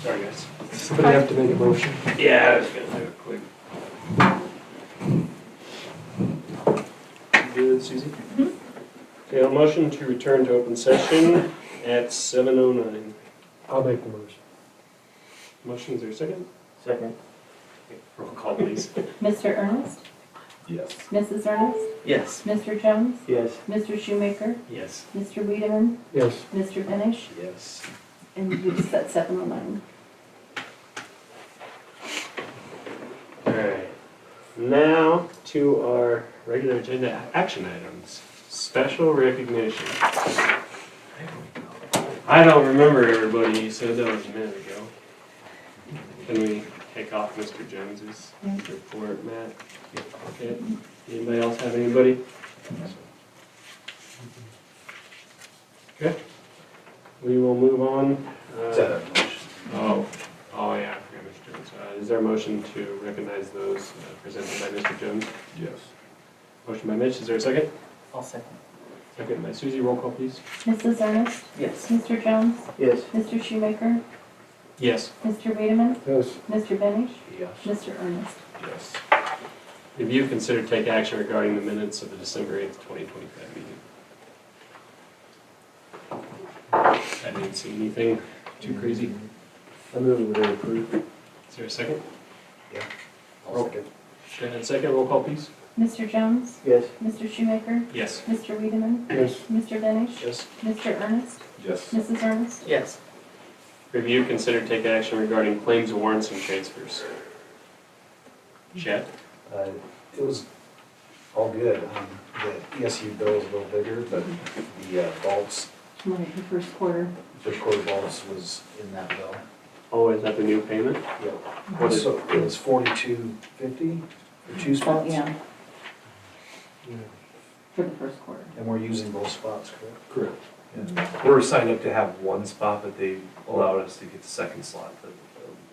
sorry guys. Somebody have to make a motion? Yeah, I was gonna do it quick. You good, Susie? Okay, I'll motion to return to open session at 7:09. I'll make the motion. Motion, is there a second? Second. Okay, roll call please. Mr. Ernest? Yes. Mrs. Ernest? Yes. Mr. Jones? Yes. Mr. Shoemaker? Yes. Mr. Wiedemann? Yes. Mr. Benish? Yes. And you set 7:09. Alright, now to our regular agenda action items. Special recognition. I don't remember everybody, you said that was a minute ago. Can we take off Mr. Jones's report, Matt? Okay, anybody else have anybody? Okay, we will move on. Is that a motion? Oh yeah, I forgot Mr. Jones. Is there a motion to recognize those presented by Mr. Jones? Yes. Motion by Mitch, is there a second? I'll second. Second by Susie, roll call please. Mrs. Ernest? Yes. Mr. Jones? Yes. Mr. Shoemaker? Yes. Mr. Wiedemann? Yes. Mr. Benish? Yes. Mr. Ernest? Yes. Review, consider, take action regarding the minutes of the December 8th, 2025 meeting. I didn't see anything too crazy. I move we approve. Is there a second? Yeah. Roll. And second, roll call please. Mr. Jones? Yes. Mr. Shoemaker? Yes. Mr. Wiedemann? Yes. Mr. Benish? Yes. Mr. Ernest? Yes. Mrs. Ernest? Yes. Review, consider, take action regarding claims, warrants, and transfers. Chet? It was all good. The ESU bill is a little bigger, but the vaults, Right, the first quarter. first quarter vaults was in that bill. Oh, is that the new payment? Yep. What is, So it was $42.50 for 2 spots? Yeah. For the first quarter. And we're using both spots, correct? correct. We're signed up to have one spot, but they allowed us to get the second slot for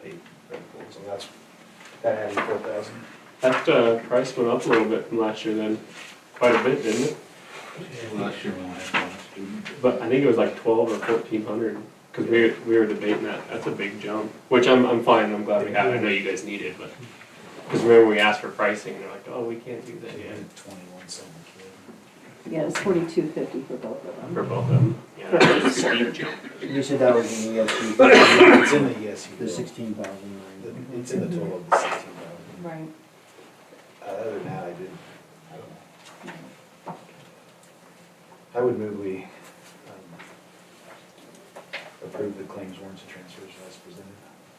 paid rentals. So that added 4,000. That price went up a little bit from last year then, quite a bit, didn't it? Last year we only had one student. But I think it was like 12 or 1,400, because we were debating that. That's a big jump, which I'm fine, I'm glad we have it. I know you guys need it, but, because remember we asked for pricing, and they're like, oh, we can't do that We yet. had 21 something kid. Yeah, it was $42.50 for both of them. For both of them. Yeah, that was a steep jump. You said that was in the ESU, It's in the ESU the bill. 16,000. It's in the total of the 16,000. Right. Other than that, I don't know. I would move we approve the claims, warrants, and transfers as presented.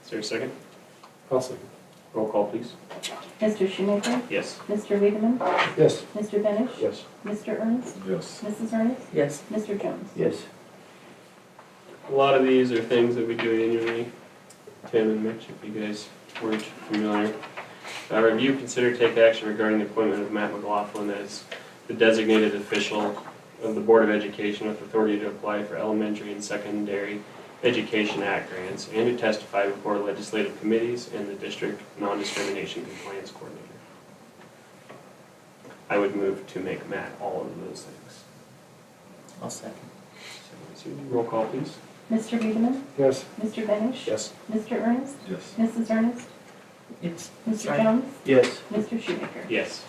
Is there a second? I'll second. Roll call, please. Mr. Shoemaker? Yes. Mr. Wiedemann? Yes. Mr. Benish? Yes. Mr. Ernest? Yes. Mrs. Ernest? Yes. Mr. Jones? Yes. A lot of these are things that we do annually. Tim and Mitch, if you guys weren't familiar. Review, consider, take action regarding the appointment of Matt McLaughlin as the designated official of the Board of Education with authority to apply for elementary and secondary Education Act grants and to testify before legislative committees and the district non-discrimination compliance coordinator. I would move to make Matt all of those things. I'll second. Roll call, please. Mr. Wiedemann? Yes. Mr. Benish? Yes. Mr. Ernest? Yes. Mrs. Ernest? Yes. Mr. Sorry. Jones? Yes. Mr. Shoemaker? Yes.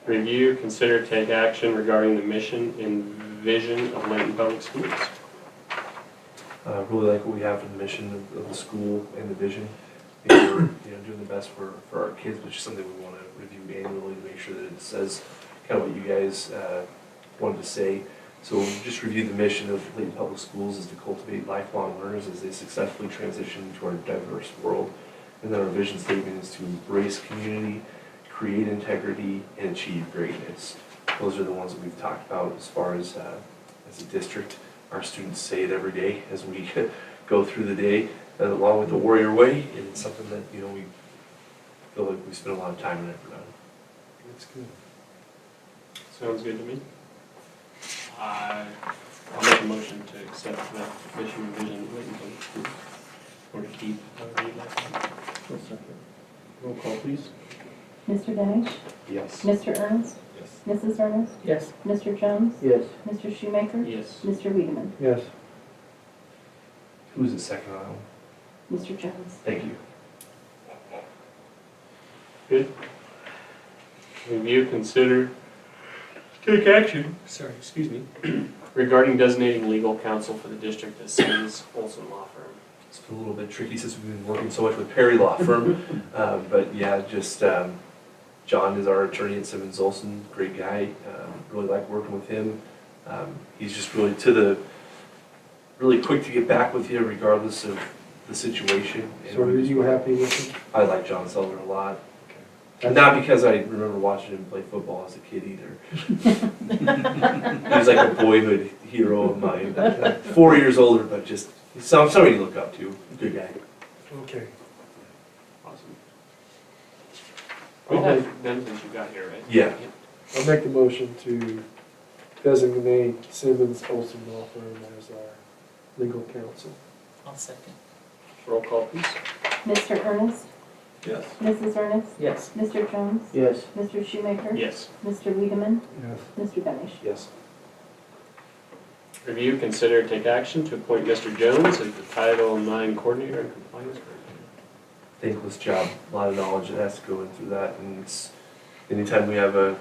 Review, consider, take action regarding the mission and vision of Leyton Public Schools. Really like what we have for the mission of the school and the vision. I think we're doing the best for our kids, which is something we want to review annually to make sure that it says kind of what you guys wanted to say. So just review the mission of Leyton Public Schools is to cultivate lifelong learners as they successfully transition into our diverse world. And then our vision statement is to embrace community, create integrity, and achieve greatness. Those are the ones that we've talked about as far as a district. Our students say it every day as we go through the day, along with the Warrior Way, and it's something that we feel like we spend a lot of time and effort on. That's good. Sounds good to me. I'll make a motion to accept that mission and vision of Leyton Public Schools. Or to keep, however you'd like. Roll call, please. Mr. Denish? Yes. Mr. Ernest? Yes. Mrs. Ernest? Yes. Mr. Jones? Yes. Mr. Shoemaker? Yes. Mr. Wiedemann? Yes. Who's the second on? Mr. Jones? Thank you. Good. Review, consider, take action, sorry, excuse me, regarding designating legal counsel for the district as Simmons Olson Law Firm. It's been a little bit tricky since we've been working so much with Perry Law Firm. But yeah, just, John is our attorney at Simmons Olson, great guy. Really like working with him. He's just really really quick to get back with you regardless of the situation. So are you happy with him? I like John Sullivan a lot. And not because I remember watching him play football as a kid either. He was like a boyhood hero of mine. 4 years older, but just somebody to look up to. Good guy. Okay. Awesome. We've had them since you got here, right? Yeah. I'll make the motion to designate Simmons Olson Law Firm as our legal counsel. I'll second. Roll call, please. Mr. Ernest? Yes. Mrs. Ernest? Yes. Mr. Jones? Yes. Mr. Shoemaker? Yes. Mr. Wiedemann? Yes. Mr. Denish? Yes. Review, consider, take action to appoint Mr. Jones as the Title IX Coordinator and Compliance Coordinator. Thankless job, a lot of knowledge that has to go into that, and it's, anytime we have an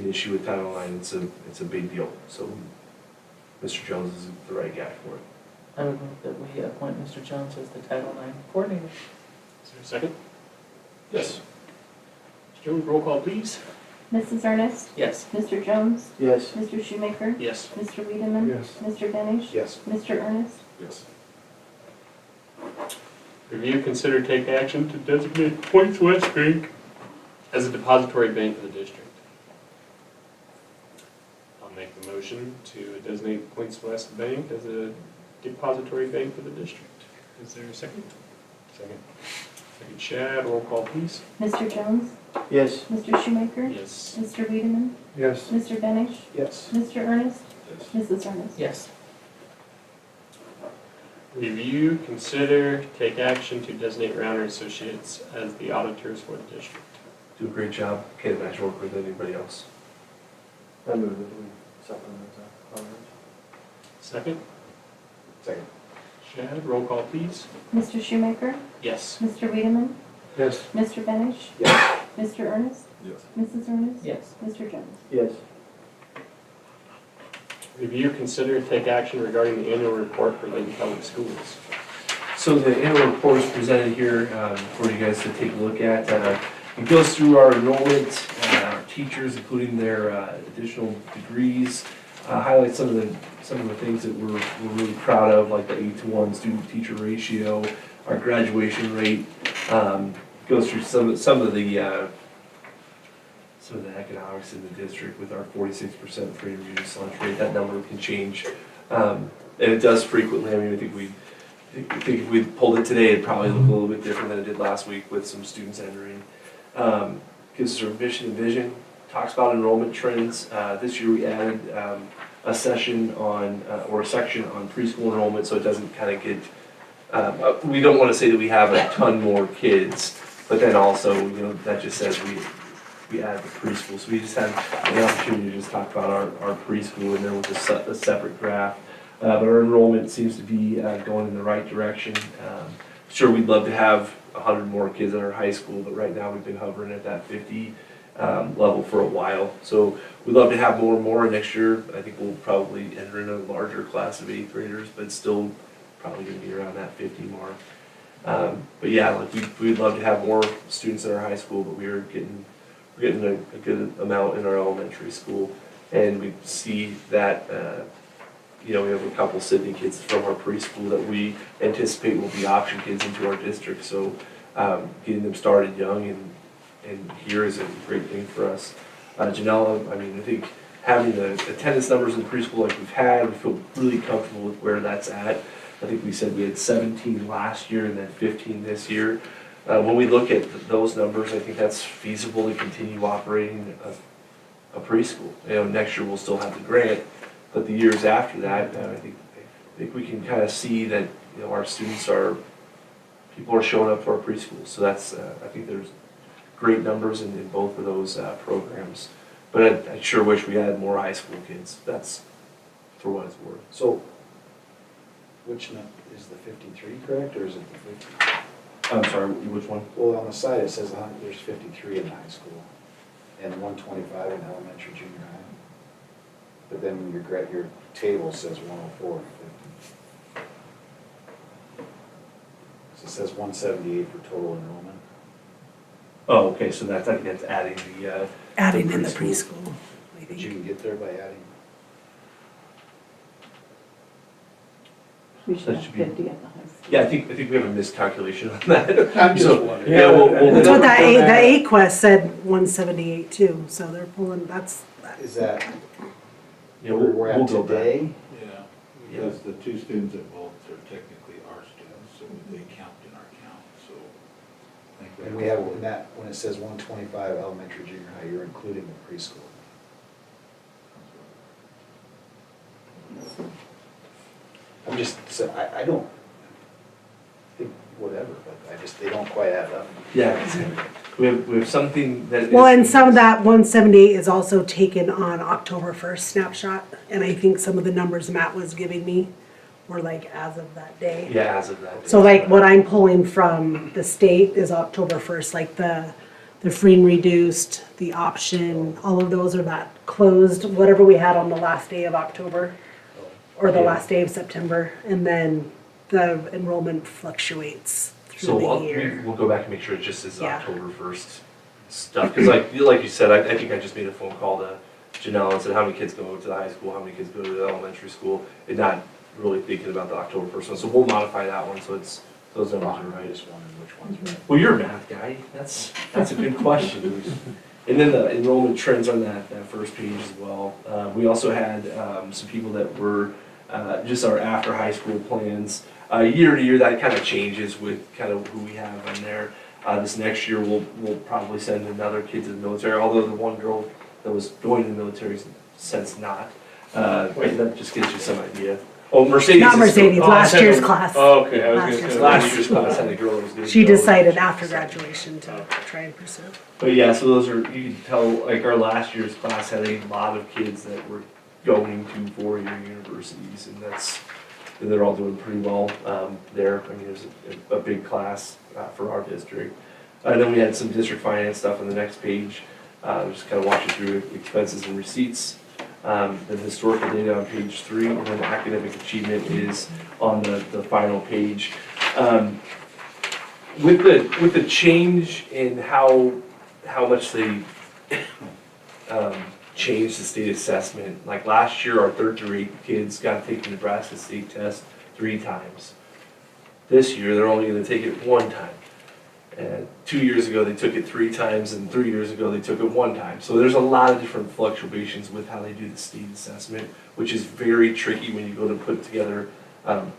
issue with Title IX, it's a big deal. So Mr. Jones is the right guy for it. I would move that we appoint Mr. Jones as the Title IX Coordinator. Is there a second? Yes. Mr. Jones, roll call, please. Mrs. Ernest? Yes. Mr. Jones? Yes. Mr. Shoemaker? Yes. Mr. Wiedemann? Yes. Mr. Denish? Yes. Mr. Ernest? Yes. Review, consider, take action to designate Points West Bank as a depository bank for the district. I'll make the motion to designate Points West Bank as a depository bank for the district. Is there a second? Second. Second, Chad, roll call, please. Mr. Jones? Yes. Mr. Shoemaker? Yes. Mr. Wiedemann? Yes. Mr. Denish? Yes. Mr. Ernest? Yes. Mrs. Ernest? Yes. Review, consider, take action to designate Rauner Associates as the auditors for the district. Do a great job, can't imagine working with anybody else. I move that we supplement our honors. Second, Second. Chad, roll call, please. Mr. Shoemaker? Yes. Mr. Wiedemann? Yes. Mr. Denish? Yes. Mr. Ernest? Yes. Mrs. Ernest? Yes. Mr. Jones? Yes. Review, consider, take action regarding the annual report for Leyton Public Schools. So the annual report is presented here for you guys to take a look at. It goes through our enrollment, our teachers, including their additional degrees, highlights some of the things that we're really proud of, like the 8-to-1 student-teacher ratio, our graduation rate. Goes through some of the economics in the district with our 46% free and reduced lunch rate. That number can change, and it does frequently. I mean, I think if we pulled it today, it'd probably look a little bit different than it did last week with some students entering. Gives us our mission and vision, talks about enrollment trends. This year we added a session on, or a section on preschool enrollment, so it doesn't kind of get, we don't want to say that we have a ton more kids, but then also, you know, that just says we add the preschool. So we just had the opportunity to just talk about our preschool, and then with a separate graph. But our enrollment seems to be going in the right direction. Sure, we'd love to have 100 more kids in our high school, but right now we've been hovering at that 50 level for a while. So we'd love to have more and more. Next year, I think we'll probably enter in a larger class of 8th graders, but still probably going to be around that 50 mark. But yeah, like we'd love to have more students in our high school, but we're getting a good amount in our elementary school, and we see that. You know, we have a couple Sydney kids from our preschool that we anticipate will be option kids into our district. So getting them started young and here is a great thing for us. Janella, I mean, I think having the attendance numbers in preschool like we've had, we feel really comfortable with where that's at. I think we said we had 17 last year and then 15 this year. When we look at those numbers, I think that's feasible to continue operating a preschool. You know, next year we'll still have the grant. But the years after that, I think we can kind of see that, you know, our students people are showing up for our preschools. So that's I think there's great numbers in both of those programs. But I sure wish we had more high school kids. That's for what it's worth. So, which number, is the 53 correct, or is it the 50? I'm sorry, which one? Well, on the side it says there's 53 in high school, and 125 in elementary, junior high. But then your table says 104 and 50. So it says 178 for total enrollment. Oh, okay, so that's, I think that's adding the. Adding in the preschool, I But you think. can get there by adding. We should That have should be- 50 at the high school. Yeah, I think we have a miscalculation on that. I'm just So, wondering. Yeah, we'll. That's what the AQuest said, 178 too, so they're pulling, that's, Is that Yeah, where we're we'll at go back. today? Yeah, because the two students involved are technically our students, so they count in our count, so. I think And we have, in that, when it says 125 elementary, junior high, you're including the preschool. I'm just, so I don't think whatever, but I just, they don't quite add up. Yeah, we have something that. well, is- and some of that 178 is also taken on October 1st snapshot. And I think some of the numbers Matt was giving me were like as of that day. Yeah, as of that. So like what I'm pulling from the state is October 1st, like the free and reduced, the option, all of those are that closed, whatever we had on the last day of October or the Yeah. last day of September. And then the enrollment fluctuates through So the year. we'll go back and make sure it just is Yeah. October 1st stuff. Because like you said, I think I just made a phone call to Janelle and said, how many kids go to the high school, how many kids go to the elementary school, and not really thinking about the October 1st one. So we'll modify that one so it's, those numbers are I right. just wondering which one's right. Well, you're a math guy. That's a good question. And then the enrollment trends on that first page as well. We also had some people that were just our after high school plans. Year to year, that kind of changes with kind of who we have on there. This next year, we'll probably send another kid to the military, although the one girl that was going to the military has since not. Wait, that just gives you some idea. Oh, Mercedes. Not is Mercedes, still- last I year's said- class. Oh, okay, I was Last gonna year's say. Last year's class had a girl that was going to She go. decided after graduation to try and pursue. But yeah, so those are, you can tell, like our last year's class had a lot of kids that were going to four-year universities, and they're all doing pretty well there. I mean, there's a big class for our district. Then we had some district finance stuff on the next page, just kind of walking through expenses and receipts. The historical data on page 3, and then academic achievement is on the final page. With the change in how much they changed the state assessment, like last year, our 3rd through 8th kids got to take the Nebraska state test 3 times. This year, they're only going to take it 1 time. And 2 years ago, they took it 3 times, and 3 years ago, they took it 1 time. So there's a lot of different fluctuations with how they do the state assessment, which is very tricky when you go to put together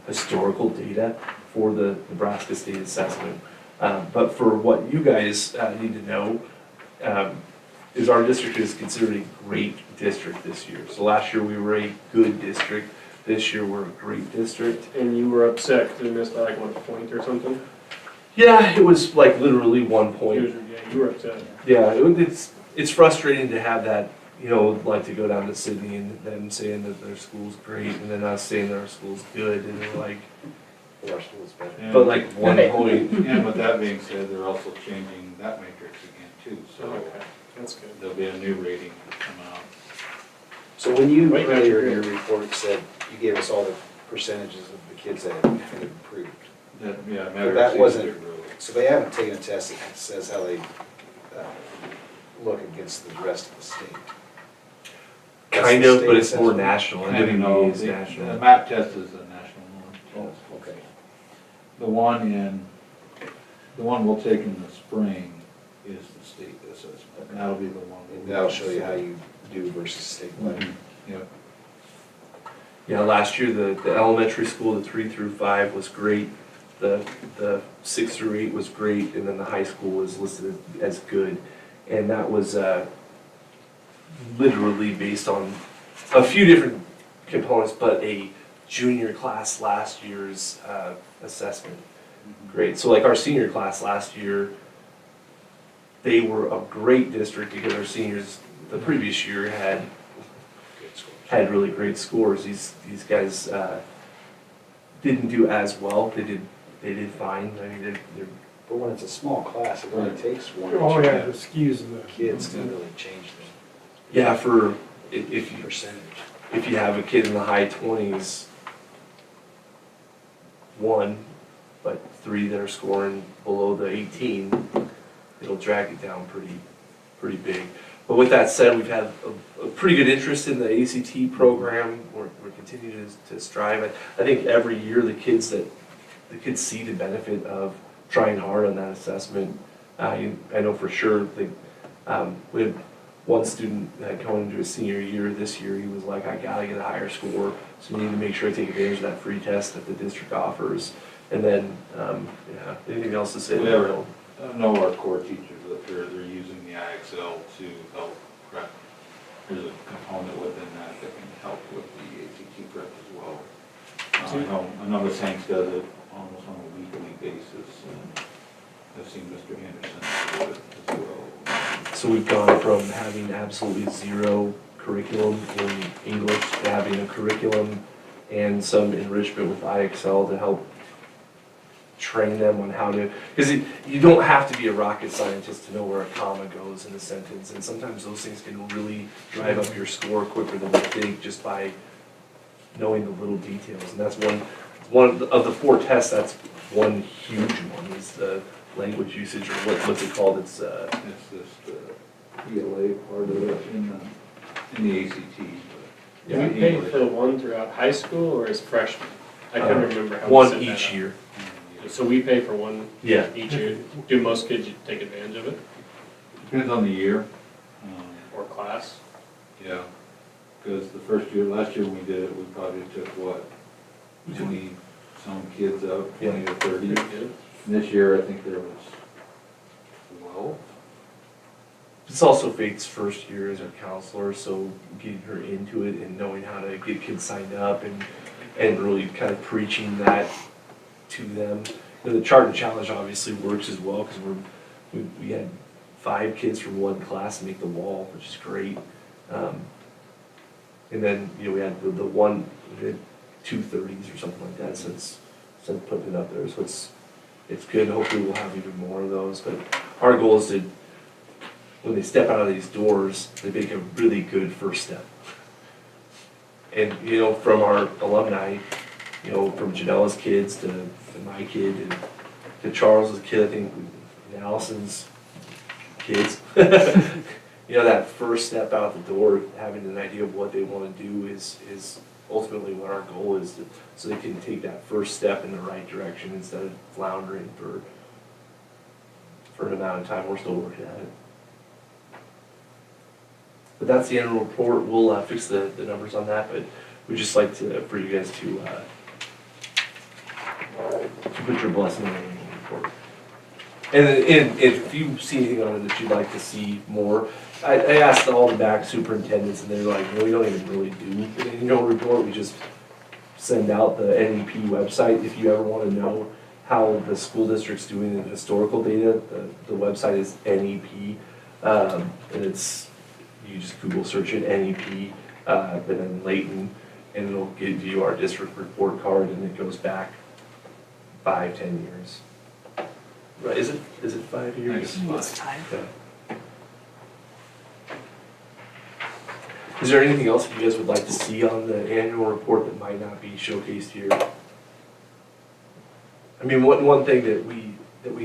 historical data for the Nebraska state assessment. But for what you guys need to know, is our district is considered a great district this year. So last year, we were a good district. This year, we're a great district. And you were upset because we missed by like 1 point or something? Yeah, it was like literally 1 point. Yeah, you were upset. Yeah, it's frustrating to have that, you know, like to go down to Sydney and them saying that their school's great and then us saying that our school's good and they're like, Well, our school's better. And- but like 1 point. And with that being said, they're also changing that matrix again too, so Okay, that's good. there'll be a new rating come out. So when you Wait, earlier in that's your great. report said, you gave us all the percentages of the kids that had improved. That, yeah, But matter that of wasn't, really. so they haven't taken a test that says how they look against the rest of the state. That's Kind the of, state but it's more assessment? national. I don't know, NWA is the national. MAP test is a national Oh, one. okay. The one we'll take in the spring is the state assessment, and that'll be the one. And that'll show you how you do versus statewide. Yep. Yeah, last year, the elementary school, the 3 through 5 was great. The 6 through 8 was great, and then the high school was listed as good. And that was literally based on a few different components, but a junior class last year's assessment grade. So like our senior class last year, they were a great district because our seniors the previous year had really great scores. These guys didn't do as well. They did fine. I mean, they're But when it's a small class, it only takes one or Oh, yeah, two the skews in the. kids to really change yeah for if the you percentage. if you have a kid in the high 20s, one, but three that are scoring below the 18, it'll drag it down pretty big. But with that said, we've had a pretty good interest in the ACT program. We're continuing to strive. I think every year the kids see the benefit of trying hard on that assessment. I know for sure we had one student going into his senior year this year, he was like, I gotta get a higher score, so we need to make sure I take advantage of that free test that the district offers. And then, anything else to say? I know our core teachers up here, they're using the IXL to help prep. There's a component within that can help with the ACT prep as well. I know the Saints does it almost on a weekly basis, and I've seen Mr. Henderson do it as well. So we've gone from having absolutely zero curriculum in English to having a curriculum and some enrichment with IXL to help train them on how to, because you don't have to be a rocket scientist to know where a comma goes in a sentence, and sometimes those things can really drive up your score quicker than you think just by knowing the little details. And that's one of the four tests, that's one huge one, is the language usage, or what's it called? It's just the ELA part of it in the ACT. Do we pay for the one throughout high school or as freshmen? I couldn't remember how we one set that each up. year. So we pay for one Yeah. each year. Do most kids take advantage of it Depends on the year. or class? Yeah, because last year when we did it, we probably took 20 some kids up, 20 to 30. Good. And this year, I think there was 12. It's also Faith's first year as our counselor, so getting her into it and knowing how to get kids signed up and really kind of preaching that to them. You know, the chart and challenge obviously works as well because we had 5 kids from one class make the wall, which is great. And then we had we had 2 30s or something like that since putting it up there. So it's good. Hopefully we'll have even more of those. But our goal is to, when they step out of these doors, they make a really good first step. And from our alumni, from Janella's kids to my kid and to Charles's kid, I think, and Allison's kids. That first step out the door, having an idea of what they want to do is ultimately what our goal is, so they can take that first step in the right direction instead of floundering for an amount of time. We're still working at it. But that's the annual report. We'll fix the numbers on that, but we'd just like for you guys to put your blessing on the annual report. And if you see anything on it that you'd like to see more, I asked all the back superintendents, and they're like, no, we don't even really do an annual report. We just send out the NEP website. If you ever want to know how the school district's doing in historical data, the website is NEP, and you just Google search it, NEP, and then Leyton, and it'll give you our district report card, and it goes back 5-10 years. Right? Is it 5 years? It's time. Okay. Is there anything else that you guys would like to see on the annual report that might not be showcased here? I mean, one thing that we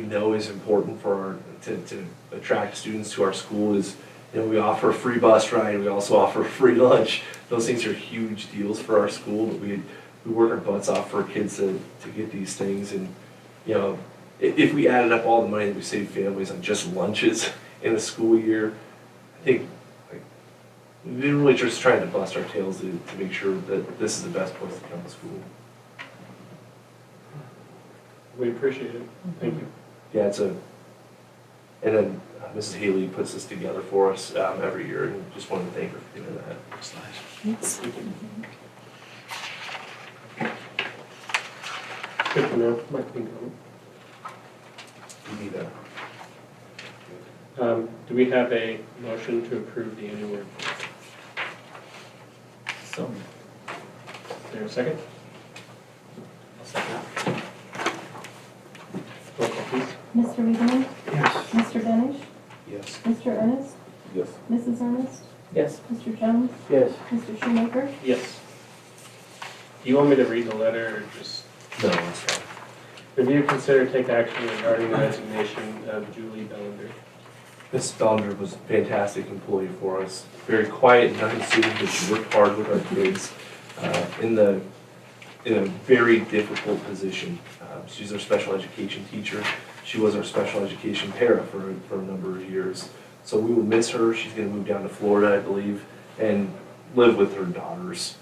know is important for to attract students to our school is, we offer a free bus ride. We also offer free lunch. Those things are huge deals for our school, but we work our butts off for kids to get these things. And if we added up all the money that we save families on just lunches in a school year, I think we're really just trying to bust our tails to make sure that this is the best place to come to school. We appreciate it. Thank you. Yeah, and then Mrs. Haley puts this together for us every year, and just want to thank her for doing that. That's nice. Good to know. Might think of it. You need that. Do we have a motion to approve the annual report? So, Is there a second? I'll second. Roll call, please. Mr. Weedman? Yes. Mr. Benish? Yes. Mr. Ernest? Yes. Mrs. Ernest? Yes. Mr. Jones? Yes. Mr. Shoemaker? Yes. Do you want me to read the letter or just? No, that's fine. Review, consider, take action regarding the resignation of Julie Bellender. Ms. Bellender was a fantastic employee for us. Very quiet and unassuming, but she worked hard with our kids in a very difficult position. She's our special education teacher. She was our special education para for a number of years. So we will miss her. She's going to move down to Florida, I believe, and live with her daughters,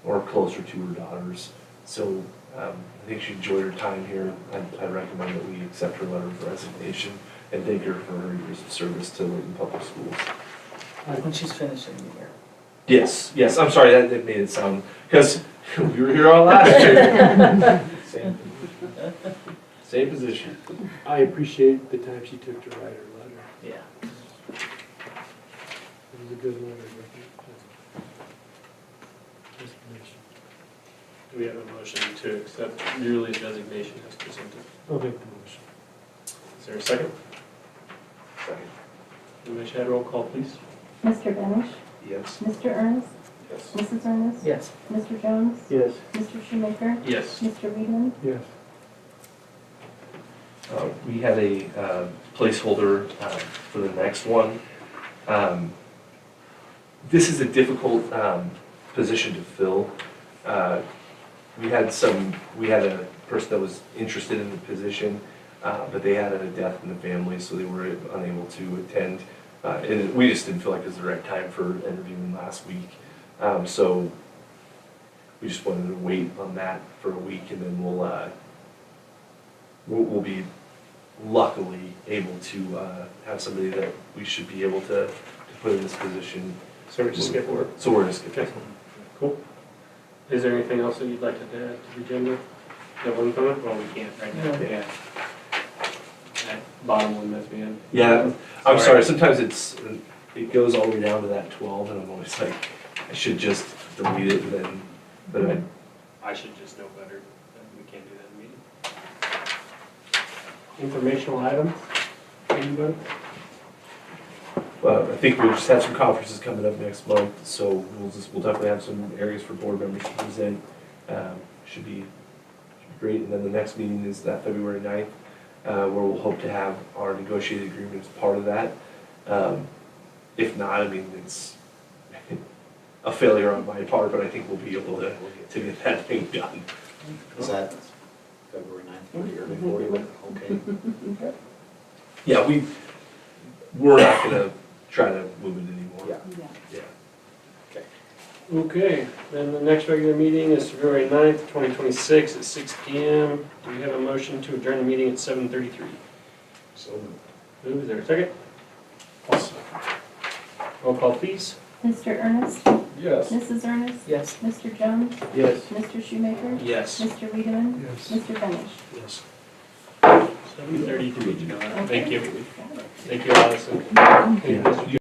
or closer to her daughters. So I think she enjoyed her time here. I recommend that we accept her letter of resignation and thank her for her years of service to Leyton Public Schools. When she's finishing the year. Yes, yes, I'm sorry, that made it sound, because we were here all last year. Same position. I appreciate the time she took to write her letter. Yeah. It was a good letter. Resignation. Do we have a motion to accept Julie's resignation as presented? I'll make the motion. Is there a second? Second. Ms. Shad, roll call, please. Mr. Benish? Yes. Mr. Ernest? Yes. Mrs. Ernest? Yes. Mr. Jones? Yes. Mr. Shoemaker? Yes. Mr. Weedman? Yes. We had a placeholder for the next one. This is a difficult position to fill. We had a person that was interested in the position, but they had a death in the family, so they were unable to attend. And we just didn't feel like it was the right time for interviewing last week. So we just wanted to wait on that for a week, and then we'll be luckily able to have somebody that we should be able to put in this position. So we're just skip work. So we're gonna skip Okay. it. Cool. Is there anything else that you'd like to add to the agenda? That one comment? Well, we can't right now. No. Yeah. That bottom one at the end. Yeah, I'm sorry, sometimes it goes all the way down to that 12, and I'm always like, I should just delete it, and then, but I should just know better, that we can't do that in a meeting. Informational items? Anybody? I think we'll just have some conferences coming up next month, so we'll definitely have some areas for board members to present. Should be great, and then the next meeting is that February 9th, where we'll hope to have our negotiated agreement as part of that. If not, I mean, it's a failure on my part, but I think we'll be able to get that thing done. Is that February 9th, or early 40? Okay. Yeah, we're not gonna try to move it anymore. Yeah. Yeah. Okay, then the next regular meeting is February 9th, 2026 at 6 PM. Do we have a motion to adjourn the meeting at 7:33? So moved. Move, is there a second? Roll call, please. Mr. Ernest? Yes. Mrs. Ernest? Yes. Mr. Jones? Yes. Mr. Shoemaker? Yes. Mr. Weedman? Yes. Mr. Benish? Yes. 7:33, Joanna. Thank you. Got it. Thank you, Allison.